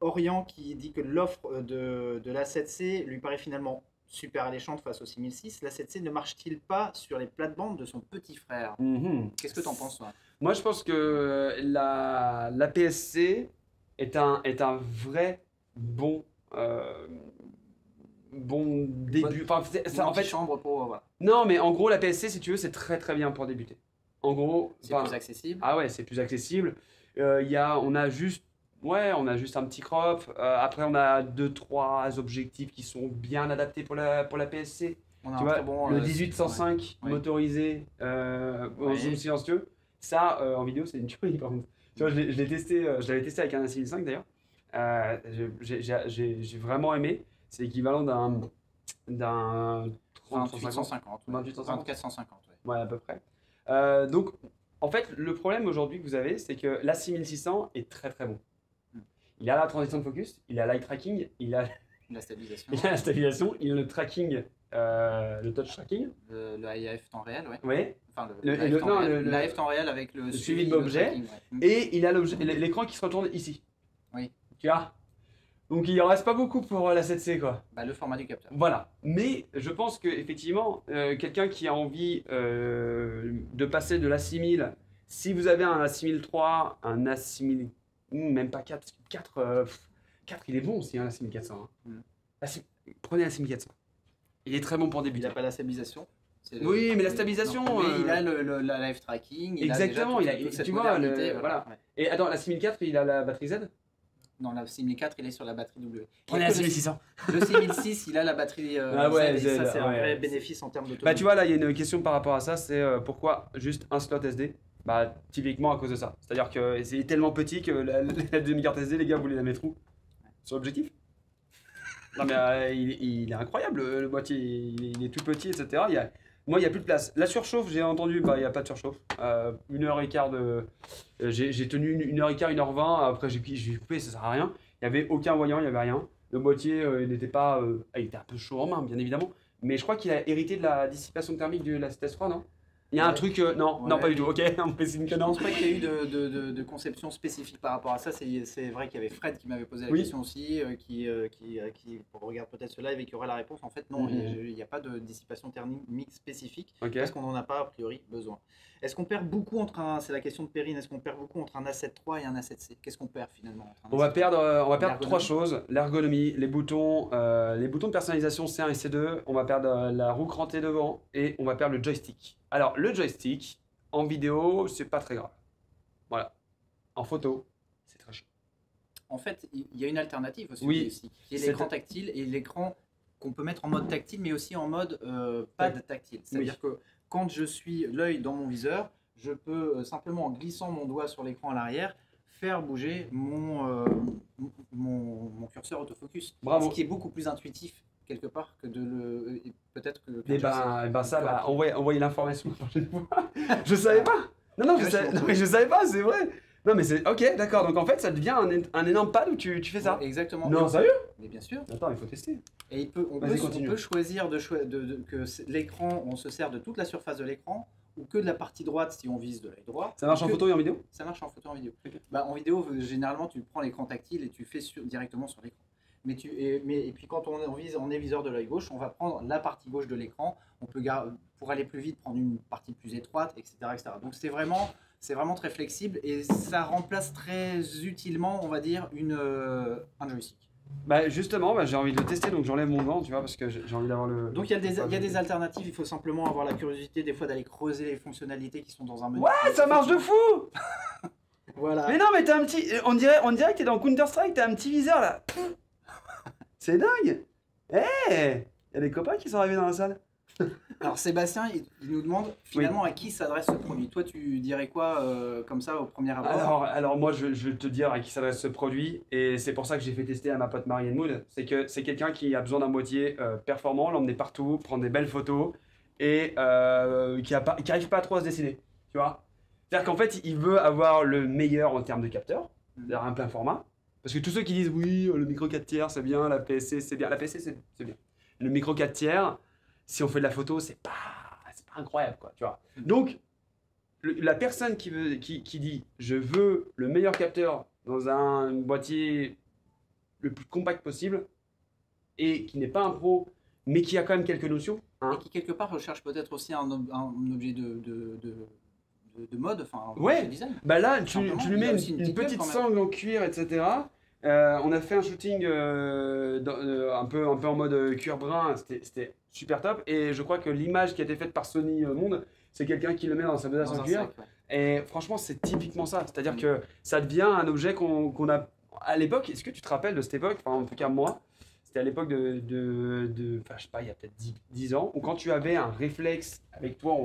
Orient qui dit que l'offre de la 7C lui paraît finalement super alléchante face au 6006. La 7C ne marche-t-il pas sur les plates-bandes de son petit frère? Mhm. Qu'est-ce que tu en penses, toi? Moi, je pense que la PSC est un vrai bon, bon début. Enfin, en fait, chambre pour. Voilà. non, mais en gros, la PSC, si tu veux, c'est très très bien pour débuter. En gros, C'est enfin, plus accessible. ah ouais, c'est plus accessible. On a juste un petit crop. Après, on a 2-3 objectifs qui sont bien adaptés pour la PSC. On a Tu un vois, très bon, le 18-105 ouais. motorisé au Ouais. zoom silencieux, ça en vidéo c'est une tuerie par contre. Tu vois, je l'ai testé, je l'avais testé avec un A65 d'ailleurs. J'ai vraiment aimé. C'est l'équivalent d'un 2850. 2850. 2450. Ouais. Ouais, à peu près. Donc, en fait, le problème aujourd'hui que vous avez, c'est que l'A6600 est très très bon. Il a la transition de focus, il a l'eye tracking, il a La stabilisation. il a la stabilisation, il a le tracking, le touch tracking. Le AIF temps réel, ouais. Ouais. Enfin, Le- l'AIF temps réel avec le suivi de le l'objet. tracking, ouais. Et il a l'écran qui se retourne ici. Oui. Tu vois. Donc il en reste pas beaucoup pour la 7C quoi. Bah, le format du capteur. Voilà. Mais je pense que effectivement, quelqu'un qui a envie de passer de l'A6000, si vous avez un A6003, un A6000, même pas 4, parce que 4 il est bon aussi, hein, l'A6400. Hein. Prenez l'A6400. Il est très bon pour Il débuter. n'a pas la stabilisation. Oui, mais la stabilisation, Non, mais il a la live tracking. Exactement, il a il a- toute cette tu vois, modernité, voilà. Ouais. Et attends, la 6004, il a la batterie Z? Non, la 6004, il est sur la batterie W. Prenez Il y a la que le- 6600. Le 6006, il a la batterie Ah ouais, Z, et ça, Z, c'est un ouais. vrai bénéfice en termes d'autonomie. Bah tu vois là il y a une question par rapport à ça, c'est pourquoi juste un slot SD? Bah typiquement à cause de ça. C'est-à-dire que c'est tellement petit que la demi-carte SD les gars vous voulez la mettre où? Sur l'objectif? Non mais il est incroyable le boîtier, il est tout petit etc. Moi il n'y a plus de place. La surchauffe j'ai entendu, bah il n'y a pas de surchauffe. 1h15 de... j'ai tenu 1h15, 1h20, après j'ai coupé, ça sert à rien. Il n'y avait aucun voyant, il n'y avait rien. Le boîtier il n'était pas... il était un peu chaud en main bien évidemment. Mais je crois qu'il a hérité de la dissipation thermique de la CS3, non? Il y a un Ouais. truc... non, Ouais. non, pas du tout. Ok, on précise que Je non. pense pas qu'il y ait eu de conception spécifique par rapport à ça. C'est vrai qu'il y avait Fred qui m'avait posé la Oui. question aussi, qui regarde peut-être ce live et qui aura la réponse. En fait, non, il n'y a pas de dissipation thermique spécifique Ok. parce qu'on n'en a pas a priori besoin. Est-ce qu'on perd beaucoup entre un, c'est la question de Perrine, est-ce qu'on perd beaucoup entre un A7 III et un A7C? Qu'est-ce qu'on perd finalement entre un On va A7 perdre L'ergonomie. 3 choses. L'ergonomie, les boutons de personnalisation C1 et C2. On va perdre la roue crantée devant et on va perdre le joystick. Alors le joystick, en vidéo, c'est pas très grave. Voilà. En photo, c'est très chiant. En fait, il y a une alternative aussi, Oui. qui est C'est l'écran de- tactile et l'écran qu'on peut mettre en mode tactile, mais aussi en mode pad tactile. C'est-à-dire que quand je suis l'œil dans mon viseur, je peux simplement en glissant mon doigt sur l'écran à l'arrière faire bouger mon curseur autofocus. Bravo. Ce qui est beaucoup plus intuitif quelque part que de le peut-être que Et ben ça, bah, envoyez l'information la prochaine fois. Je savais pas. Non, mais je savais pas, c'est vrai. Non, mais c'est ok, d'accord. Donc en fait, ça devient un énorme pad où tu fais ça. Ouais, exactement. Non, sérieux? Mais bien sûr. Attends, il faut tester. Et on peut choisir que l'écran, on se sert de toute la surface de l'écran ou que de la partie droite si on vise de l'œil droit. Ça marche en photo et en vidéo? Ça marche en photo et en vidéo. Okay. Bah, en vidéo, généralement, tu prends l'écran tactile et tu fais directement sur l'écran. Et puis quand on est viseur de l'œil gauche, on va prendre la partie gauche de l'écran. On peut, pour aller plus vite, prendre une partie plus étroite, etc. etc. Donc c'est vraiment très flexible et ça remplace très utilement, on va dire, un joystick. Bah justement, j'ai envie de le tester, donc j'enlève mon gant, tu vois, parce que j'ai envie d'avoir le... Donc il y a des alternatives, il faut simplement avoir la curiosité des fois d'aller creuser les fonctionnalités qui sont dans un menu. Ouais, ça marche de fou. Voilà. Mais non, mais t'as un petit... On dirait que t'es dans Counter-Strike, t'as un petit viseur là. C'est dingue. Il y a des copains qui sont arrivés dans la salle. Alors Sébastien, il nous demande finalement à qui s'adresse ce produit. Toi, tu dirais quoi comme ça au premier abord? Alors moi, je vais te dire à qui s'adresse ce produit, et c'est pour ça que j'ai fait tester à ma pote Marianne Mood. C'est que c'est quelqu'un qui a besoin d'un boîtier performant, l'emmener partout, prendre des belles photos, et qui n'arrive pas trop à se dessiner, tu vois. C'est-à-dire qu'en fait, il veut avoir le meilleur en termes de capteurs, c'est-à-dire un plein format. Parce que tous ceux qui disent oui, le micro 4 tiers c'est bien, la PSC c'est bien, la PSC c'est bien. Le micro 4 tiers, si on fait de la photo, c'est pas incroyable, quoi, tu vois. Donc, la personne qui dit je veux le meilleur capteur dans un boîtier le plus compact possible et qui n'est pas un pro, mais qui a quand même quelques notions. Et qui quelque part recherche peut-être aussi un objet de mode, enfin ouais. De design. Bah là, tu lui mets une petite sangle en cuir, etc. On a fait un shooting un peu en mode cuir brun, c'était super top. Et je crois que l'image qui a été faite par Sony Monde, c'est quelqu'un qui le met dans sa besace en cuir. Et franchement, c'est typiquement ça. C'est-à-dire que ça devient un objet qu'on a à l'époque. Est-ce que tu te rappelles de cette époque? Enfin, en tout cas, moi, c'était à l'époque enfin, je sais pas, il y a peut-être 10 ans, où quand tu avais un réflexe avec toi,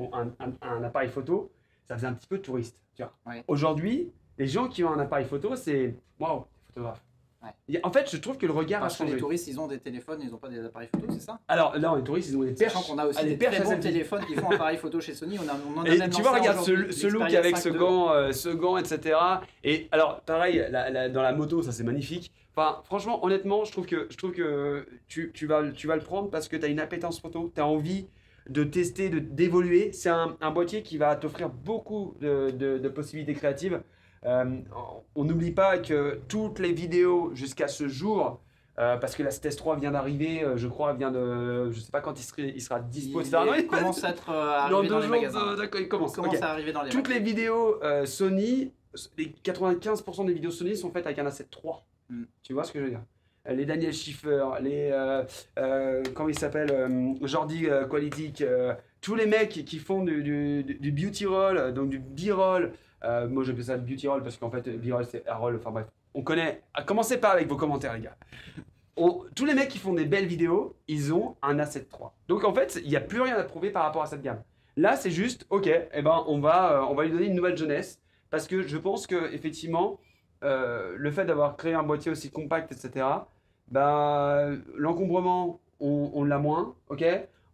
un appareil photo, ça faisait un petit peu touriste. Ouais. Aujourd'hui, les gens qui ont un appareil photo, c'est waouh, photographe. Ouais. En fait, je trouve que le regard a changé. Les touristes, ils ont des téléphones, ils n'ont pas des appareils photo, c'est ça? Alors là, les touristes, ils ont des perches. Sachant qu'on a aussi des très bons téléphones qui font appareil photo chez Sony. On en a même tu vois, regarde ce look avec ce gant, etc. Et alors, pareil, dans la moto, ça c'est magnifique. Enfin, franchement, honnêtement, je trouve que tu vas le prendre parce que tu as une appétence photo, tu as envie de tester, d'évoluer. C'est un boîtier qui va t'offrir beaucoup de possibilités créatives. On n'oublie pas que toutes les vidéos jusqu'à ce jour, parce que la CTS 3 vient d'arriver, je crois, je sais pas quand il sera dispo, etc. Il commence à être arrivé dans les magasins. D'accord, il commence à arriver dans les Toutes les vidéos Sony, les 95% des vidéos Sony sont faites avec un A7 III. Tu vois ce que je veux dire? Les Daniel Schiffer, comment il s'appelle, Jordi Qualitic, tous les mecs qui font du beauty roll, donc du b-roll. Moi j'appelle ça le beauty roll parce qu'en fait b-roll c'est un roll, enfin bref, on connaît. Commencez pas avec vos commentaires les gars. Tous les mecs qui font des belles vidéos, ils ont un A7 III. Donc en fait, il n'y a plus rien à prouver par rapport à cette gamme. Là c'est juste, ok, eh ben, on va lui donner une nouvelle jeunesse parce que je pense que effectivement, le fait d'avoir créé un boîtier aussi compact, etc., bah, l'encombrement, on l'a moins, ok.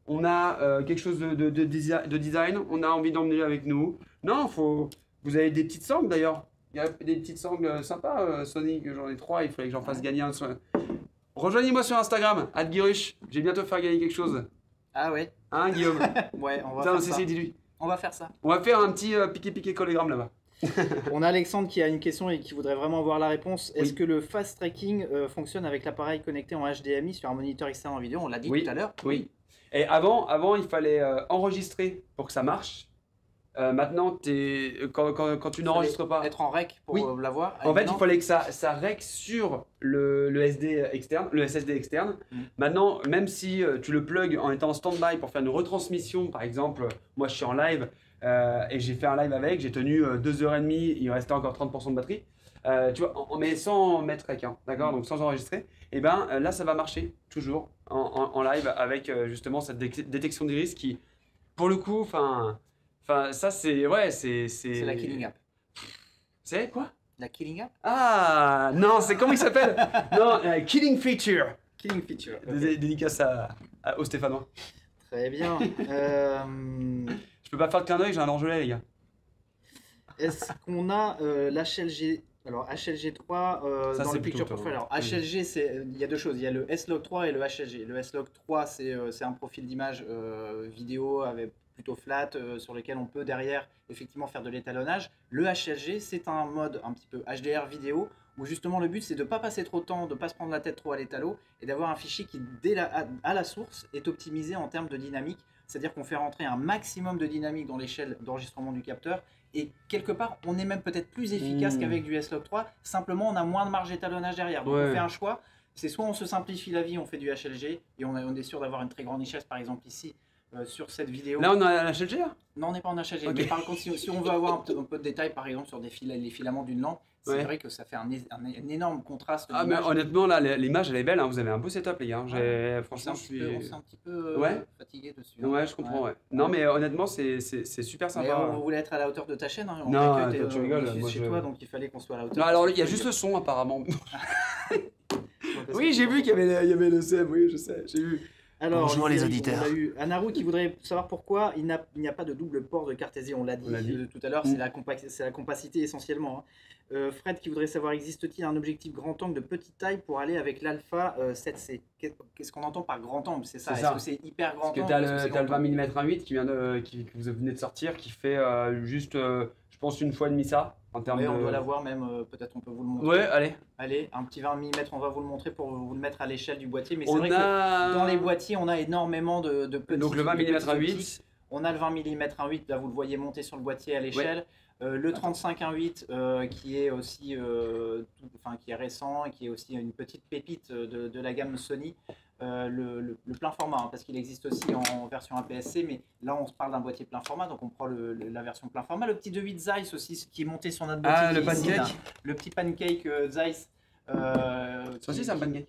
On a quelque chose de design, on a envie d'emmener avec nous. Non, vous avez des petites sangles d'ailleurs. Il y a des petites sangles sympas, Sony, que j'en ai 3, il fallait que j'en fasse gagner un. Rejoignez-moi sur Instagram, @Guirush, j'ai bientôt faire gagner quelque chose. Ah ouais. Hein, Guillaume? Ouais, on va faire ça. Dis-lui. On va faire ça. On va faire un petit piqué collégramme là-bas. On a Alexandre qui a une question et qui voudrait vraiment avoir la réponse. Est-ce que le fast tracking fonctionne avec l'appareil connecté en HDMI sur un moniteur externe en vidéo? On l'a dit tout à l'heure. Oui. Et avant, il fallait enregistrer pour que ça marche. Maintenant, quand tu n'enregistres pas... Être en rec pour l'avoir. En fait, il fallait que ça rec sur le SD externe, le SSD externe. Maintenant, même si tu le plugs en étant en stand-by pour faire une retransmission, par exemple, moi je suis en live et j'ai fait un live avec, j'ai tenu 2h30, il restait encore 30% de batterie. Tu vois, mais sans mettre rec, hein, d'accord, donc sans enregistrer, et ben là ça va marcher toujours en live avec justement cette détection d'iris qui, pour le coup, enfin, Enfin, ça, c'est. Ouais, c'est. C'est la Killing App. C'est quoi? La Killing App? Ah non, c'est comment il s'appelle? Non, Killing Feature. Killing Feature. ok. Dédicace au Stéphanois. Très bien. Je peux pas faire de clin d'œil, j'ai un engelé, les gars. Est-ce qu'on a l'HLG? Alors HLG3 Ça, dans c'est le Picture plutôt Portfolio. Alors HLG, il y a deux choses. Il y a le S-Log3 et le HLG. Le S-Log3, c'est un profil d'image vidéo avec plutôt flat sur lequel on peut derrière effectivement faire de l'étalonnage. Le HLG, c'est un mode un petit peu HDR vidéo où justement le but c'est de ne pas passer trop de temps, de ne pas se prendre la tête trop à l'étalo et d'avoir un fichier qui à la source est optimisé en termes de dynamique. C'est-à-dire qu'on fait rentrer un maximum de dynamique dans l'échelle d'enregistrement du capteur et quelque part on est même peut-être plus efficace qu'avec du S-Log3, simplement on a moins de marge d'étalonnage derrière. Donc Ouais. on fait un choix, c'est soit on se simplifie la vie, on fait du HLG et on est sûr d'avoir une très grande richesse par exemple ici sur cette vidéo. Là, on a la HLG là? Non, on n'est pas en HLG, Ok. mais par contre si on veut avoir un peu de détails par exemple sur les filaments d'une lampe, c'est Ouais. vrai que ça fait un énorme contraste Ah, mais d'image. honnêtement, là, l'image, elle est belle, hein. Vous avez un beau setup, les gars. Franchement, On s'est un petit peu Ouais. fatigué dessus. hein. Ouais, je comprends, ouais. Non, mais honnêtement, c'est super Mais sympa. on voulait être à la hauteur de ta chaîne. Hein. Non, On toi, tu rigoles, on est moi, chez je- toi, donc il fallait qu'on soit à la hauteur. Non, alors, il y a juste le son, apparemment. Oui, j'ai vu qu'il y avait le CM, oui, je sais, j'ai vu. Alors, Bonjour, les auditeurs. On a eu Anaru qui voudrait savoir pourquoi il n'y a pas de double port de carte SD. On l'a dit, tout à l'heure, c'est la compacité essentiellement. Hein. Fred qui voudrait savoir, existe-t-il un objectif grand angle de petite taille pour aller avec l'Alpha 7C? Qu'est-ce qu'on entend par grand angle? C'est ça. C'est Est-ce ça. que c'est hyper grand Parce que angle? t'as Est-ce que c'est le 20 grand angle mm 1.8 que vous venez de sortir, qui fait juste, je pense, une fois et demi ça, en termes Ouais, de... on doit l'avoir même, peut-être on peut vous le montrer. Ouais, allez. Allez, un petit 20 mm, on va vous le montrer pour vous le mettre à l'échelle du boîtier. Mais c'est On vrai que a... dans les boîtiers, on a énormément de petits. Donc le 20 mm de petits 1.8, optiques. On a le 20 mm 1.8, là vous le voyez monter sur le boîtier à l'échelle. Le 35 1.8 qui est aussi qui est récent et qui est aussi une petite pépite de la gamme Sony. Le plein format, hein, parce qu'il existe aussi en version APS-C, mais là on se parle d'un boîtier plein format, donc on prend la version plein format. Le petit 2.8 Zeiss aussi qui est monté sur notre boîtier. Ah, le qui est ici, pancake. là. Le petit pancake Zeiss. ça aussi c'est un pancake.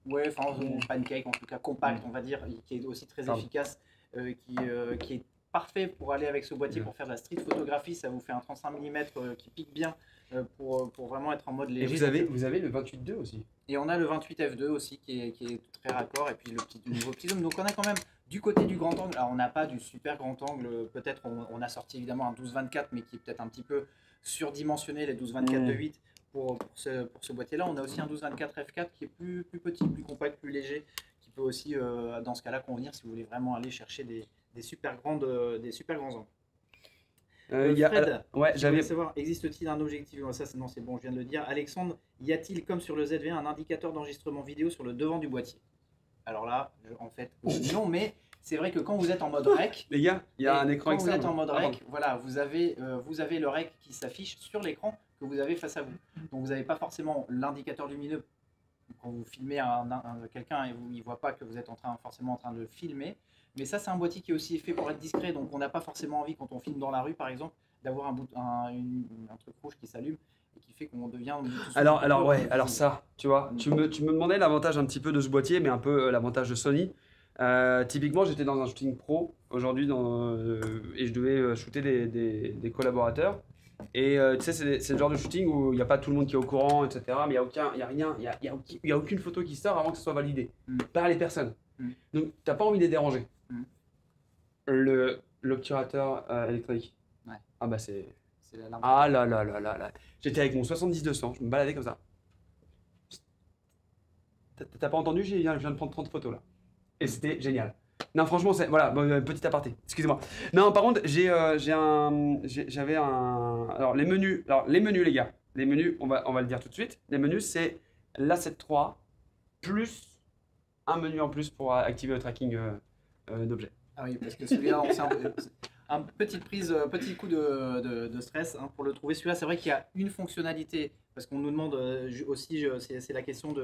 Ouais, enfin un pancake en tout cas compact, on va dire, qui est aussi très Pardon. efficace, qui est parfait pour aller avec ce boîtier pour faire de la street photographie. Ça vous fait un 35 mm qui pique bien pour vraiment être en mode Et léger. vous avez le 28.2 aussi. Et on a le 28 f2 aussi qui est très raccord, et puis le nouveau petit zoom. Donc on a quand même du côté du grand angle, alors on n'a pas du super grand angle, peut-être on a sorti évidemment un 12-24 mais qui est peut-être un petit peu surdimensionné, les 12-24 de 8 pour ce boîtier là. On a aussi un 12-24 f4 qui est plus petit, plus compact, plus léger, qui peut aussi dans ce cas là convenir si vous voulez vraiment aller chercher des super grands angles. Fred, ouais, je j'avais... voulais savoir, existe-t-il un objectif? Ça, non, c'est bon, je viens de le dire. Alexandre, y a-t-il, comme sur le ZV, un indicateur d'enregistrement vidéo sur le devant du boîtier? Alors là, en fait, non, mais c'est vrai que quand vous êtes en mode rec, Les gars, il y a un écran quand vous externe. êtes en mode Ah, rec, voilà, vous avez le rec qui s'affiche sur l'écran que vous avez face à vous. Donc vous n'avez pas forcément l'indicateur lumineux quand vous filmez quelqu'un et il ne voit pas que vous êtes forcément en train de le filmer. Mais ça, c'est un boîtier qui est aussi fait pour être discret, donc on n'a pas forcément envie, quand on filme dans la rue par exemple, d'avoir un truc rouge qui s'allume et qui fait qu'on devient... Alors ça, tu vois, tu me demandais l'avantage un petit peu de ce boîtier, mais un peu l'avantage de Sony. Typiquement, j'étais dans un shooting pro aujourd'hui et je devais shooter des collaborateurs. Et tu sais, c'est le genre de shooting où il n'y a pas tout le monde qui est au courant, etc. Mais il n'y a aucune photo qui sort avant que ce soit validé par les personnes. Donc, tu n'as pas envie de les déranger. L'obturateur électronique. Ouais. Ah bah c'est... C'est la lampe. Ah là là là là là. J'étais avec mon 70-200, je me baladais comme ça. T'as pas entendu? Je viens de prendre 30 photos là. Et c'était génial. Non, franchement, c'est... Voilà, petit aparté. Excusez-moi. Non, par contre, j'avais un... Alors, les menus, les gars. Les menus, on va le dire tout de suite. Les menus, c'est l'A7 III plus un menu en plus pour activer le tracking d'objets. Ah oui, parce que celui-là, petit coup de stress pour le trouver. Celui-là, c'est vrai qu'il y a une fonctionnalité, parce qu'on nous demande aussi, c'est la question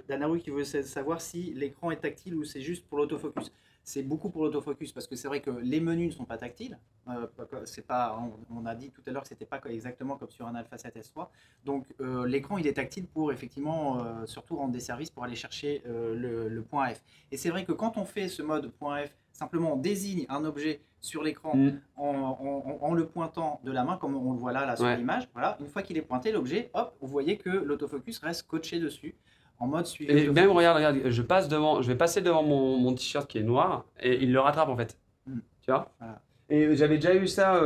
d'Anaru qui veut savoir si l'écran est tactile ou c'est juste pour l'autofocus. C'est beaucoup pour l'autofocus, parce que c'est vrai que les menus ne sont pas tactiles. On a dit tout à l'heure que c'était pas exactement comme sur un Alpha 7S3. Donc l'écran il est tactile pour effectivement surtout rendre des services pour aller chercher le point F. Et c'est vrai que quand on fait ce mode point F Simplement, on désigne un objet sur l'écran en le pointant de la main, comme on le voit là sur l'image. Voilà. Une fois qu'il est pointé, l'objet, hop, vous voyez que l'autofocus reste scotché dessus en mode suivi. Et même, regarde, je vais passer devant mon t-shirt qui est noir et il le rattrape en fait. Tu vois? Voilà. Et j'avais déjà eu ça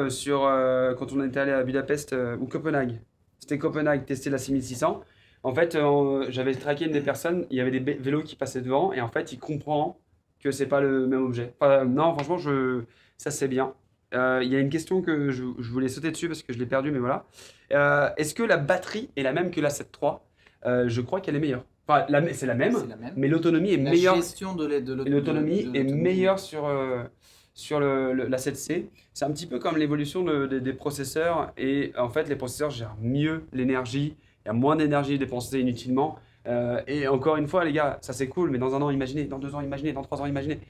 quand on était allé à Budapest ou Copenhague. C'était Copenhague, tester la 6600. En fait, j'avais traqué une des personnes, il y avait des vélos qui passaient devant et en fait, il comprend que c'est pas le même objet. Enfin, non, franchement, ça c'est bien. Il y a une question que je voulais sauter dessus parce que je l'ai perdu, mais voilà. Est-ce que la batterie est la même que la 7.3? Je crois qu'elle est meilleure. Enfin, c'est la même, mais l'autonomie est meilleure. La gestion de l'autonomie est meilleure sur la 7C. C'est un petit peu comme l'évolution des processeurs. Et en fait, les processeurs gèrent mieux l'énergie. Il y a moins d'énergie dépensée inutilement. Et encore une fois, les gars, ça c'est cool, mais dans un an, imaginez, dans 2 ans, imaginez, dans 3 ans, imaginez.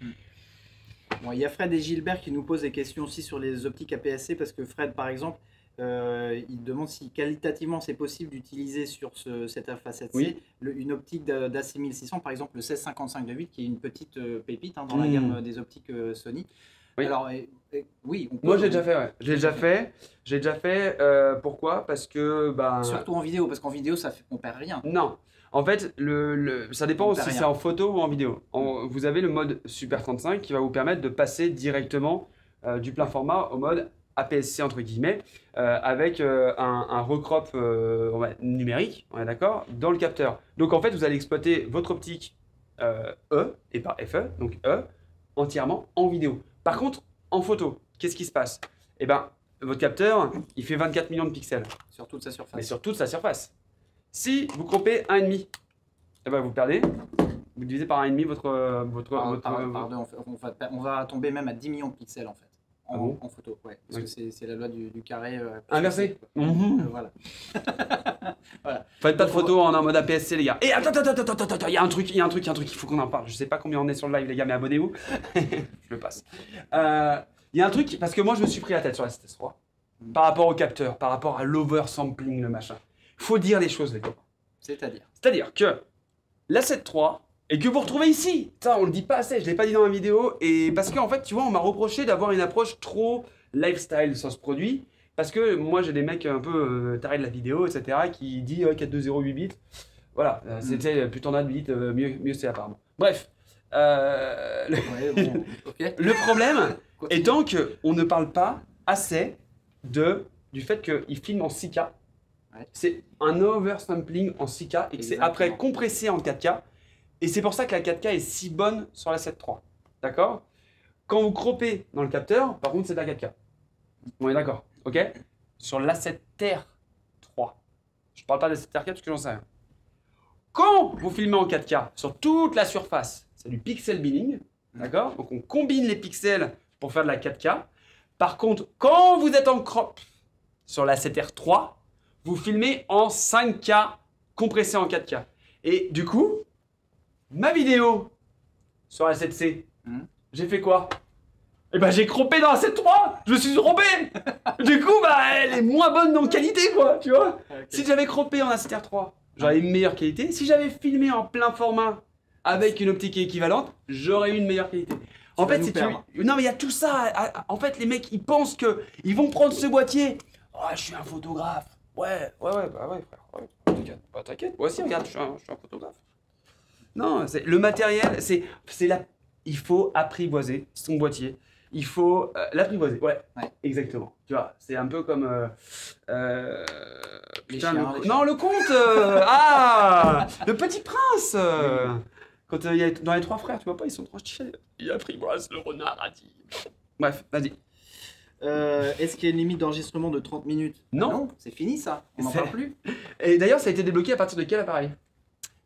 Bon, il y a Fred et Gilbert qui nous posent des questions aussi sur les optiques APS-C, parce que Fred, par exemple, il demande si qualitativement c'est possible d'utiliser sur cette Alpha 7C une optique d'A6600, par exemple le 16-55-2.8, qui est une petite pépite dans la gamme des optiques Sony. Oui. Alors, oui, moi j'ai déjà fait, ouais. J'ai déjà fait. Pourquoi? Parce que surtout en vidéo, parce qu'en vidéo on perd rien. Non. En fait, ça dépend si c'est en photo ou en vidéo. Vous avez le mode Super 35 qui va vous permettre de passer directement du plein format au mode APS-C entre guillemets, avec un recrop numérique, on est d'accord, dans le capteur. Donc en fait, vous allez exploiter votre optique E et par FE, donc E, entièrement en vidéo. Par contre, en photo, qu'est-ce qui se passe? Eh bien, votre capteur, il fait 24 millions de pixels. Sur toute sa surface. Mais sur toute sa surface. Si vous croppez 1,5, eh ben vous perdez. Vous divisez par 1,5 on va tomber même à 10 millions de pixels en fait. En photo, ouais. Parce que c'est la loi du carré. Inversé. Voilà. Voilà. Faites pas de photos en mode APS-C, les gars. Et attends, il y a un truc, il faut qu'on en parle. Je sais pas combien on est sur le live, les gars, mais abonnez-vous. Je le passe. Il y a un truc, parce que moi, je me suis pris la tête sur la CTS3. Par rapport au capteur, par rapport à l'oversampling, le machin. Faut dire les choses, les gars. C'est-à-dire que la 7.3, et que vous retrouvez ici. Ça, on le dit pas assez, je l'ai pas dit dans la vidéo. Et parce qu'en fait, tu vois, on m'a reproché d'avoir une approche trop lifestyle sur ce produit. Parce que moi, j'ai des mecs un peu tarés de la vidéo, etc., qui disent 420 8 bits. Voilà, c'était plus t'en as de bits, mieux c'est apparemment. Bref. Le problème étant qu'on ne parle pas assez du fait qu'il filme en 6K. Ouais. C'est un oversampling en 6K et que c'est après compressé en 4K. Et c'est pour ça que la 4K est si bonne sur la 7.3. D'accord? Quand vous croppez dans le capteur, par contre, c'est de la 4K. On est d'accord? Ok? Sur la 7R3. Je parle pas de la 7R4 parce que j'en sais rien. Quand vous filmez en 4K sur toute la surface, c'est du pixel binning. D'accord? Donc on combine les pixels pour faire de la 4K. Par contre, quand vous êtes en crop sur la 7R3, vous filmez en 5K compressé en 4K. Et du coup, ma vidéo sur la 7C, j'ai fait quoi? Eh ben j'ai croppé dans la 7.3, je me suis trompé. Du coup, elle est moins bonne en qualité, quoi, tu vois. Okay. Si j'avais croppé en A7R3, j'aurais une meilleure qualité. Si j'avais filmé en plein format avec une optique équivalente, j'aurais eu une meilleure qualité. En fait, non mais il y a tout ça. En fait, les mecs, ils pensent que ils vont prendre ce boîtier. Oh, je suis un photographe. Ouais, frère. Ouais, t'inquiète. Moi aussi, regarde, je suis un photographe. Non, le matériel, il faut apprivoiser son boîtier. Il faut l'apprivoiser. Ouais, exactement. Tu vois, c'est un peu comme le conte. Le Petit Prince. Quand il y a dans les 3 frères, tu vois pas, ils sont tranchés. Il apprivoise le renard a dit. Bref, vas-y. Est-ce qu'il y a une limite d'enregistrement de 30 minutes? Non, c'est fini ça. On n'en parle plus. Et d'ailleurs, ça a été débloqué à partir de quel appareil?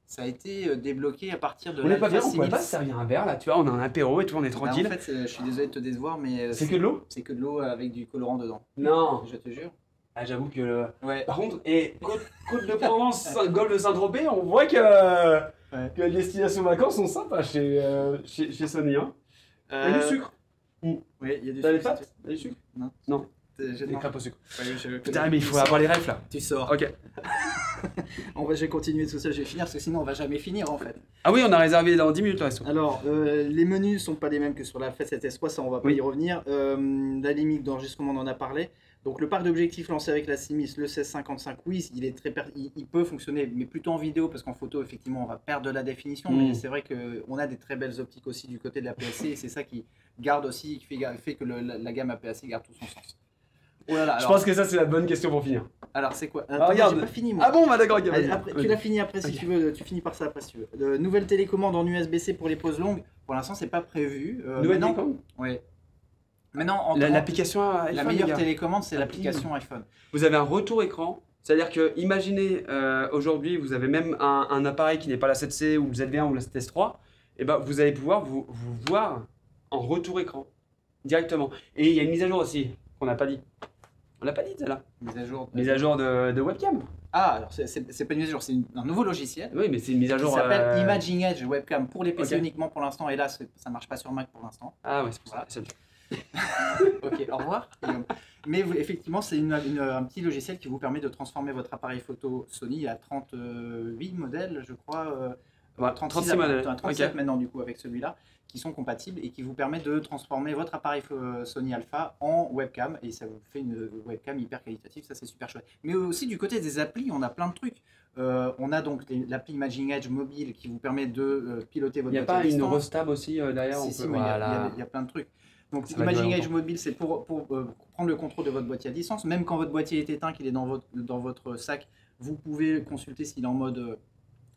Ça a été débloqué à partir de on n'est pas bien, on pourrait pas se servir un verre là, tu vois, on a un apéro et tout, on est tranquille. En fait, je suis désolé de te décevoir, mais c'est que de l'eau. C'est que de l'eau avec du colorant dedans. Non. Je te jure. Ah, j'avoue que. Ouais. Par contre, Côte de Provence, Golfe de Saint-Tropez, on voit que les destinations vacances sont sympas chez Sony. Hein. Il y a du sucre. Oui, il y a du sucre. T'as des pâtes? T'as du sucre? Non. Des crêpes au sucre. Ouais, putain, mais il faut avoir les rêves là. Tu sors. Ok. Je vais continuer tout ça, je vais finir parce que sinon on va jamais finir en fait. Ah oui, on a réservé dans 10 minutes le resto. Alors, les menus sont pas les mêmes que sur la Facette S3, ça on va pas Oui. y revenir. La limite d'enregistrement, on en a parlé. Donc le parc d'objectifs lancé avec la Simis, le 1655, oui, il est il peut fonctionner, mais plutôt en vidéo, parce qu'en photo, effectivement, on va perdre de la définition. Mais c'est vrai qu'on a des très belles optiques aussi du côté de la PSC, et c'est ça qui garde aussi, qui fait que la gamme APS-C garde tout son sens. Oh là là, Je pense que ça, c'est la bonne question pour finir. alors c'est quoi? Ah, regarde. J'ai pas fini moi. Ah bon, bah d'accord, ok, Allez, vas-y. après, Vas-y. tu l'as fini après si Ok. tu veux, tu finis par ça après si tu veux. Nouvelle télécommande en USB-C pour les pauses longues, pour l'instant c'est pas prévu. Nouvelle Maintenant, télécommande ouais. Maintenant, L'application iPhone, la les meilleure gars. télécommande, c'est l'application iPhone. Vous avez un retour écran. C'est-à-dire que, imaginez, aujourd'hui, vous avez même un appareil qui n'est pas la 7C ou le ZV1 ou la 7S3, et ben, vous allez pouvoir vous voir en retour écran, directement. Et il y a une mise à jour aussi, qu'on n'a pas dit. On l'a pas dit, celle-là. Mise à jour. Mise à jour de webcam. Ah, alors c'est pas une mise à jour, c'est un nouveau logiciel Oui, mais c'est une mise à qui jour. s'appelle Imaging Edge Webcam pour les PC Ok. uniquement pour l'instant. Hélas, ça marche pas sur Mac pour l'instant. Ah ouais, c'est pour Voilà. ça. Ok, au revoir. Guillaume. Mais effectivement, c'est un petit logiciel qui vous permet de transformer votre appareil photo Sony. Il y a 38 modèles, je crois. Ouais, 36 modèles. 37 Ok. maintenant, du coup, avec celui-là, qui sont compatibles et qui vous permet de transformer votre appareil Sony Alpha en webcam. Et ça vous fait une webcam hyper qualitative. Ça, c'est super chouette. Mais aussi, du côté des applis, on a plein de trucs. On a donc l'appli Imaging Edge mobile qui vous permet de piloter Il votre n'y a boîtier à pas une distance. Rostab aussi derrière Si, on si, peut... mais il y a- Voilà. il y a plein de trucs. Donc, Ça va durer Imaging Edge longtemps. Mobile, c'est pour prendre le contrôle de votre boîtier à distance. Même quand votre boîtier est éteint, qu'il est dans votre sac, vous pouvez consulter s'il est en mode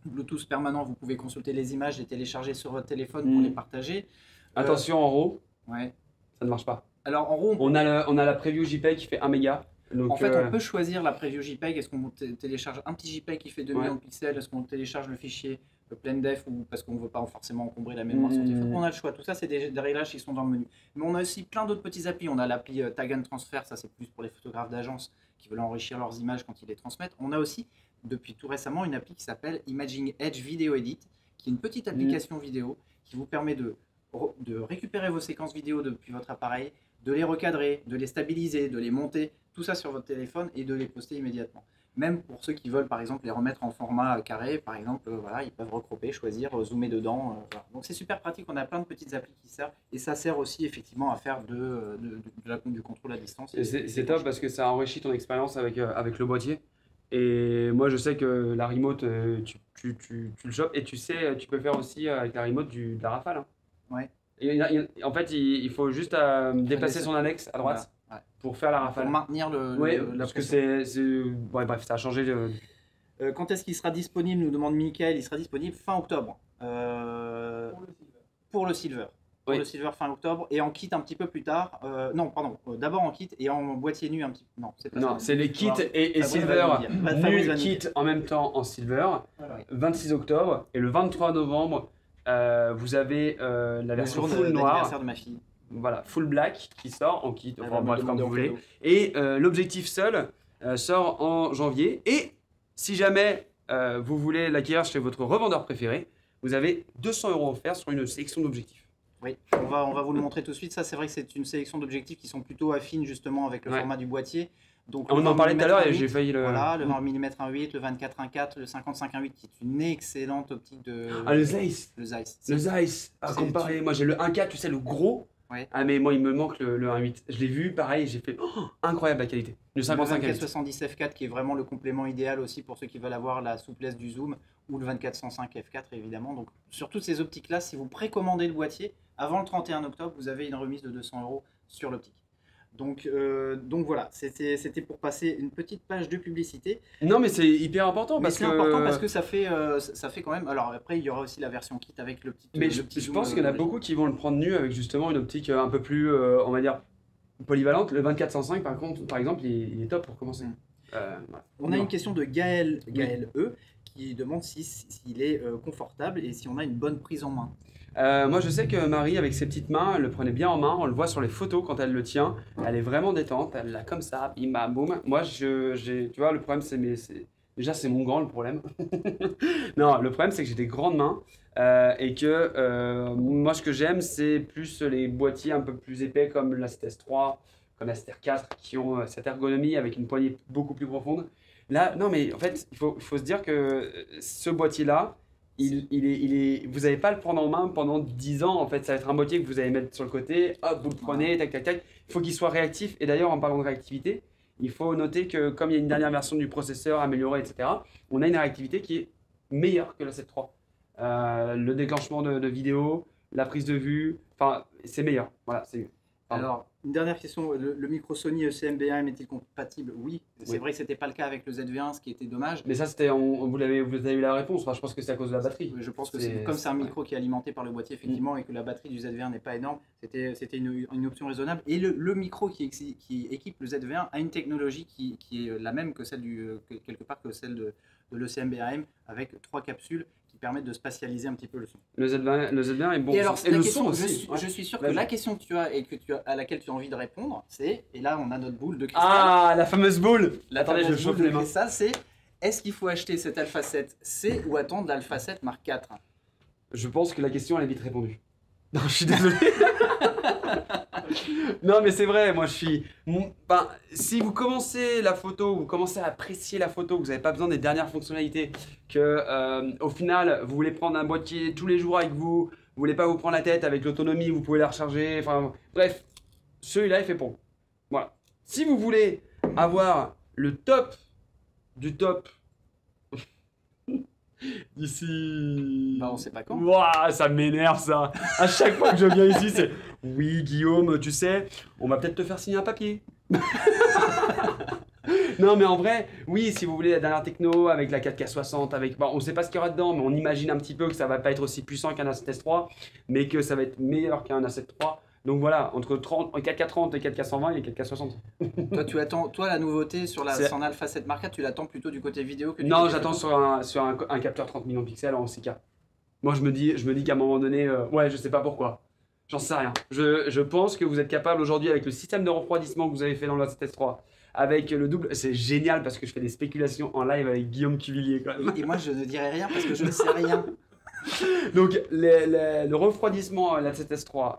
Bluetooth permanent. Vous pouvez consulter les images, les télécharger sur votre téléphone pour Mm. les partager. Attention, en RAW, Ouais. ça ne marche pas. Alors, en gros, On a la preview JPEG qui fait 1 méga. Donc, en fait, on peut choisir la preview JPEG. Est-ce qu'on télécharge un petit JPEG qui fait 2 Ouais. millions de pixels? Est-ce qu'on télécharge le fichier plein def ou parce qu'on ne veut pas forcément encombrer la mémoire sur le téléphone? On a le choix. Tout ça, c'est des réglages qui sont dans le menu. Mais on a aussi plein d'autres petits applis. On a l'appli Tag and Transfer. Ça, c'est plus pour les photographes d'agence qui veulent enrichir leurs images quand ils les transmettent. On a aussi, depuis tout récemment, une appli qui s'appelle Imaging Edge Video Edit, qui est une petite application vidéo qui vous permet de récupérer vos séquences vidéo depuis votre appareil, de les recadrer, de les stabiliser, de les monter, tout ça sur votre téléphone et de les poster immédiatement. Même pour ceux qui veulent par exemple les remettre en format carré, par exemple, voilà, ils peuvent recropper, choisir, zoomer dedans. Voilà. Donc c'est super pratique, on a plein de petites applis qui servent et ça sert aussi effectivement à faire du contrôle à distance. Et c'est top parce que ça enrichit ton expérience avec le boîtier. Et moi, je sais que la remote, tu le chopes et tu sais, tu peux faire aussi avec la remote de la rafale. Hein. Ouais. Et en fait, il faut juste déplacer son index à droite Voilà. Ouais. pour faire la Pour rafale. maintenir Oui, la parce que pression. ouais, bref, ça a changé. Quand est-ce qu'il sera disponible, nous demande Michael. Il sera disponible fin octobre. Pour le Silver. Pour Oui. le Silver fin octobre et en kit un petit peu plus tard. Non, pardon. D'abord en kit et en boîtier nu un petit peu. Non, c'est pas Non, ça. c'est les kits et Fabrice Silver va nous dire. Fabrice va nu nous kit dire. en même temps en Silver. Voilà. 26 octobre et le 23 novembre, vous avez la version Le jour full noire. d'anniversaire de ma fille. Voilà, full black qui sort en kit, Elle enfin va me bref, comme demander vous en voulez. cadeau. Et l'objectif seul sort en janvier. Et si jamais vous voulez l'acquérir chez votre revendeur préféré, vous avez 200 € offerts sur une sélection d'objectifs. Oui, on va vous le montrer tout de suite. Ça, c'est vrai que c'est une sélection d'objectifs qui sont plutôt affines justement avec le Ouais. format du boîtier. Donc, On le en parlait tout à 20 l'heure mm et j'ai failli le. Voilà, le 20 mm 1.8, le 24 1.4, le 55 1.8 qui est une excellente optique de. Ah, le Zeiss. Le Zeiss. Le Zeiss. Ah, c'est- comparé, moi j'ai le 1.4, tu sais, le gros. Ouais. Ah, mais moi il me manque le 1.8. Je l'ai vu, pareil, j'ai fait incroyable la qualité. Le 55 Le 1.8. 24-70 f4 qui est vraiment le complément idéal aussi pour ceux qui veulent avoir la souplesse du zoom ou le 24-105 f4 évidemment. Donc sur toutes ces optiques là, si vous précommandez le boîtier avant le 31 octobre, vous avez une remise de 200 € sur l'optique. Donc voilà, c'était pour passer une petite page de publicité. Non, mais c'est hyper important Mais parce c'est que. important parce que ça fait quand même. Alors après, il y aura aussi la version kit avec le petit. Mais le je petit zoom, pense qu'il y en a beaucoup qui vont le prendre nu avec justement une optique un peu plus, on va dire, polyvalente. Le 24-105 par exemple, il est top pour commencer. Mm. Voilà. On a Non. une question de Gaël E qui demande s'il est confortable et si on a une bonne prise en main. Moi, je sais que Marie, avec ses petites mains, elle le prenait bien en main. On le voit sur les photos quand elle le tient. Elle est vraiment détente. Elle l'a comme ça, bim bam boum. Moi, tu vois, le problème, déjà, c'est mon gant le problème. Non, le problème, c'est que j'ai des grandes mains et que moi, ce que j'aime, c'est plus les boîtiers un peu plus épais comme la 7S3, comme la CTR4 qui ont cette ergonomie avec une poignée beaucoup plus profonde. Là, non, mais en fait, il faut se dire que ce boîtier-là, vous n'allez pas le prendre en main pendant 10 ans. En fait, ça va être un boîtier que vous allez mettre sur le côté, hop, vous le prenez, tac, tac, tac. Il faut qu'il soit réactif. Et d'ailleurs, en parlant de réactivité, il faut noter que comme il y a une dernière version du processeur améliorée, etc., on a une réactivité qui est meilleure que la 7.3. Le déclenchement de vidéo, la prise de vue, enfin, c'est meilleur. Voilà, c'est mieux. Alors, une dernière question, le micro Sony ECM-B1M est-il compatible? Oui, c'est Oui. vrai que ce n'était pas le cas avec le ZV1, ce qui était dommage. Mais ça, c'était, vous avez eu la réponse. Enfin, je pense que c'est à cause de la batterie. Je pense que C'est- comme c'est un ouais. micro qui est alimenté par le boîtier, effectivement, et que la batterie du ZV1 n'est pas énorme, c'était une option raisonnable. Et le micro qui équipe le ZV1 a une technologie qui est la même que celle quelque part que celle de l'ECM-B1M, avec 3 capsules qui permettent de spatialiser un petit peu le son. Le Z20 est bon. Et alors, Et la le question, son aussi. je suis sûr que Vas-y. la question que tu as et à laquelle tu as envie de répondre, c'est, et là on a notre boule de cristal. Ah, la fameuse boule. La Attendez, je fameuse chauffe boule de les mains. cristal, c'est est-ce qu'il faut acheter cet Alpha 7C ou attendre l'Alpha 7 Mark IV? Je pense que la question, elle est vite répondue. Non, je suis désolé. Non, mais c'est vrai, moi je suis. Si vous commencez la photo, vous commencez à apprécier la photo, vous n'avez pas besoin des dernières fonctionnalités, que au final, vous voulez prendre un boîtier tous les jours avec vous, vous voulez pas vous prendre la tête avec l'autonomie, vous pouvez la recharger, enfin bref, celui-là est fait pour vous. Voilà. Si vous voulez avoir le top du top d'ici. Bah, on sait pas quand. Ouah, ça m'énerve ça. À chaque fois que je viens ici, c'est oui, Guillaume, tu sais, on va peut-être te faire signer un papier. Non, mais en vrai, oui, si vous voulez la dernière techno avec la 4K60, avec, bon, on sait pas ce qu'il y aura dedans, mais on imagine un petit peu que ça va pas être aussi puissant qu'un A7S3, mais que ça va être meilleur qu'un A7 III. Donc voilà, entre 4K30 et 4K120 et 4K60. Toi, tu attends, toi, la nouveauté sur son Alpha 7 Mark IV, tu l'attends plutôt du côté vidéo que du Non, côté j'attends photo? sur un capteur 30 millions de pixels en 6K. Moi, je me dis qu'à un moment donné, ouais, je sais pas pourquoi. J'en sais rien. Je pense que vous êtes capable aujourd'hui, avec le système de refroidissement que vous avez fait dans le A7S3, avec le double. C'est génial parce que je fais des spéculations en live avec Guillaume Cuvillier quand même. Et moi, je ne dirai rien parce que je ne sais rien. Donc, le refroidissement à la A7S3,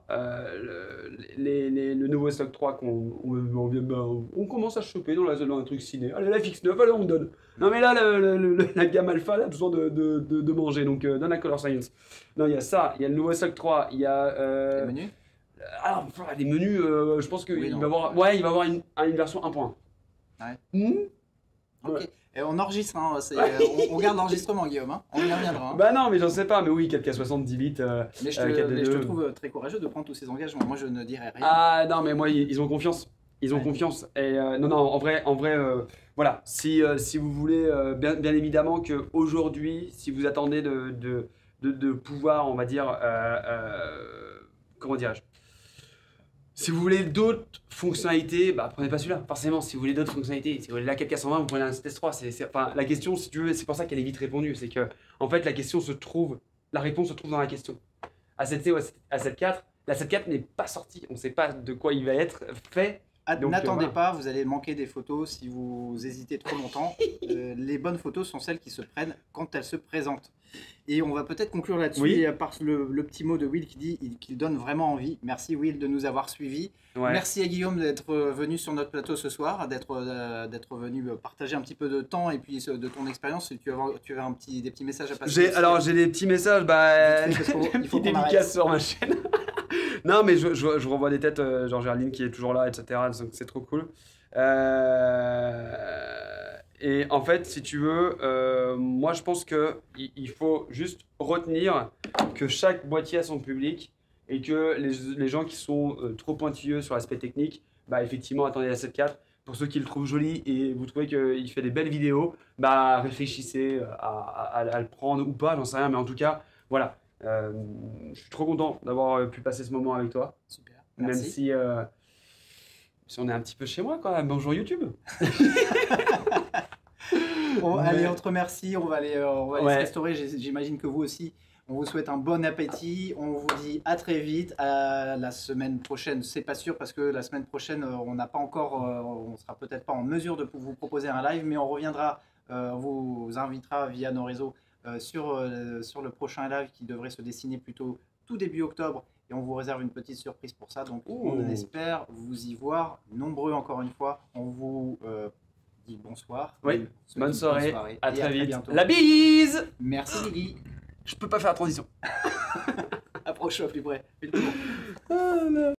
le nouveau stock 3 on commence à choper dans un truc ciné. Allez, la X9, allez, on donne. Non, mais là, la gamme alpha, elle a besoin de manger, donc donne la Color Science. Non, il y a ça, il y a le nouveau stock 3, il y a. Les menus? Alors, les menus, je pense qu'il Oui, va non. avoir, ouais, il va avoir une version 1.1. Ouais. Ouais. Ok. Et on enregistre, hein, on garde l'enregistrement, Guillaume. Hein. On y reviendra. Hein. Bah non, mais j'en sais pas, mais oui, 4K60, 10 bits. Mais je 4D2. te trouve très courageux de prendre tous ces engagements. Moi, je ne dirai rien. Ah non, mais moi, ils ont confiance. Ils ont Ouais. confiance. Et non, en vrai, voilà. Si vous voulez, bien évidemment qu'aujourd'hui, si vous attendez de pouvoir, on va dire, comment dirais-je, si vous voulez d'autres fonctionnalités, bah prenez pas celui-là. Forcément, si vous voulez d'autres fonctionnalités, si vous voulez la 4K120, vous prenez un S3. Enfin, la question, si tu veux, c'est pour ça qu'elle est vite répondue. C'est que, en fait, la réponse se trouve dans la question. A7C ou A7IV, la 7.4 n'est pas sortie. On ne sait pas de quoi il va être fait. Donc, N'attendez voilà. pas, vous allez manquer des photos si vous hésitez trop longtemps. Les bonnes photos sont celles qui se prennent quand elles se présentent. Et on va peut-être conclure là-dessus, Oui. et par le petit mot de Will qui dit qu'il donne vraiment envie. Merci Will de nous avoir suivis. Ouais. Merci à Guillaume d'être venu sur notre plateau ce soir, d'être venu partager un petit peu de temps et puis de ton expérience. Si tu as des petits messages à passer. J'ai des petits messages, bah, Vite fait, parce qu'il des faut petits qu'on arrête. dédicaces sur ma chaîne. Non, mais je revois des têtes, genre Gerline qui est toujours là, etc. Donc c'est trop cool. Et en fait, si tu veux, moi je pense que il faut juste retenir que chaque boîtier a son public et que les gens qui sont trop pointilleux sur l'aspect technique, bah effectivement, attendez la 7.4. Pour ceux qui le trouvent joli et vous trouvez qu'il fait des belles vidéos, bah réfléchissez à le prendre ou pas, j'en sais rien, mais en tout cas, voilà. Je suis trop content d'avoir pu passer ce moment avec toi, Super. même Merci. si on est un petit peu chez moi quand même. Bonjour YouTube. Bon, Mais- allez, on te remercie. On va aller Ouais. se restaurer. J'imagine que vous aussi. On vous souhaite un bon appétit. On vous dit à très vite. À la semaine prochaine. C'est pas sûr parce que la semaine prochaine, on n'a pas encore. On sera peut-être pas en mesure de vous proposer un live, mais on reviendra. On vous invitera via nos réseaux sur le prochain live qui devrait se dessiner plutôt tout début octobre. et on vous réserve une petite surprise pour ça. Donc Ouh. on espère vous y voir nombreux encore une fois. On vous dit bonsoir. Oui, On vous souhaite bonne une soirée, à et très vite. bientôt. La bise. Merci Lily. Je peux pas faire la transition. Approche-toi plus près. Fais le tour. Ah, là.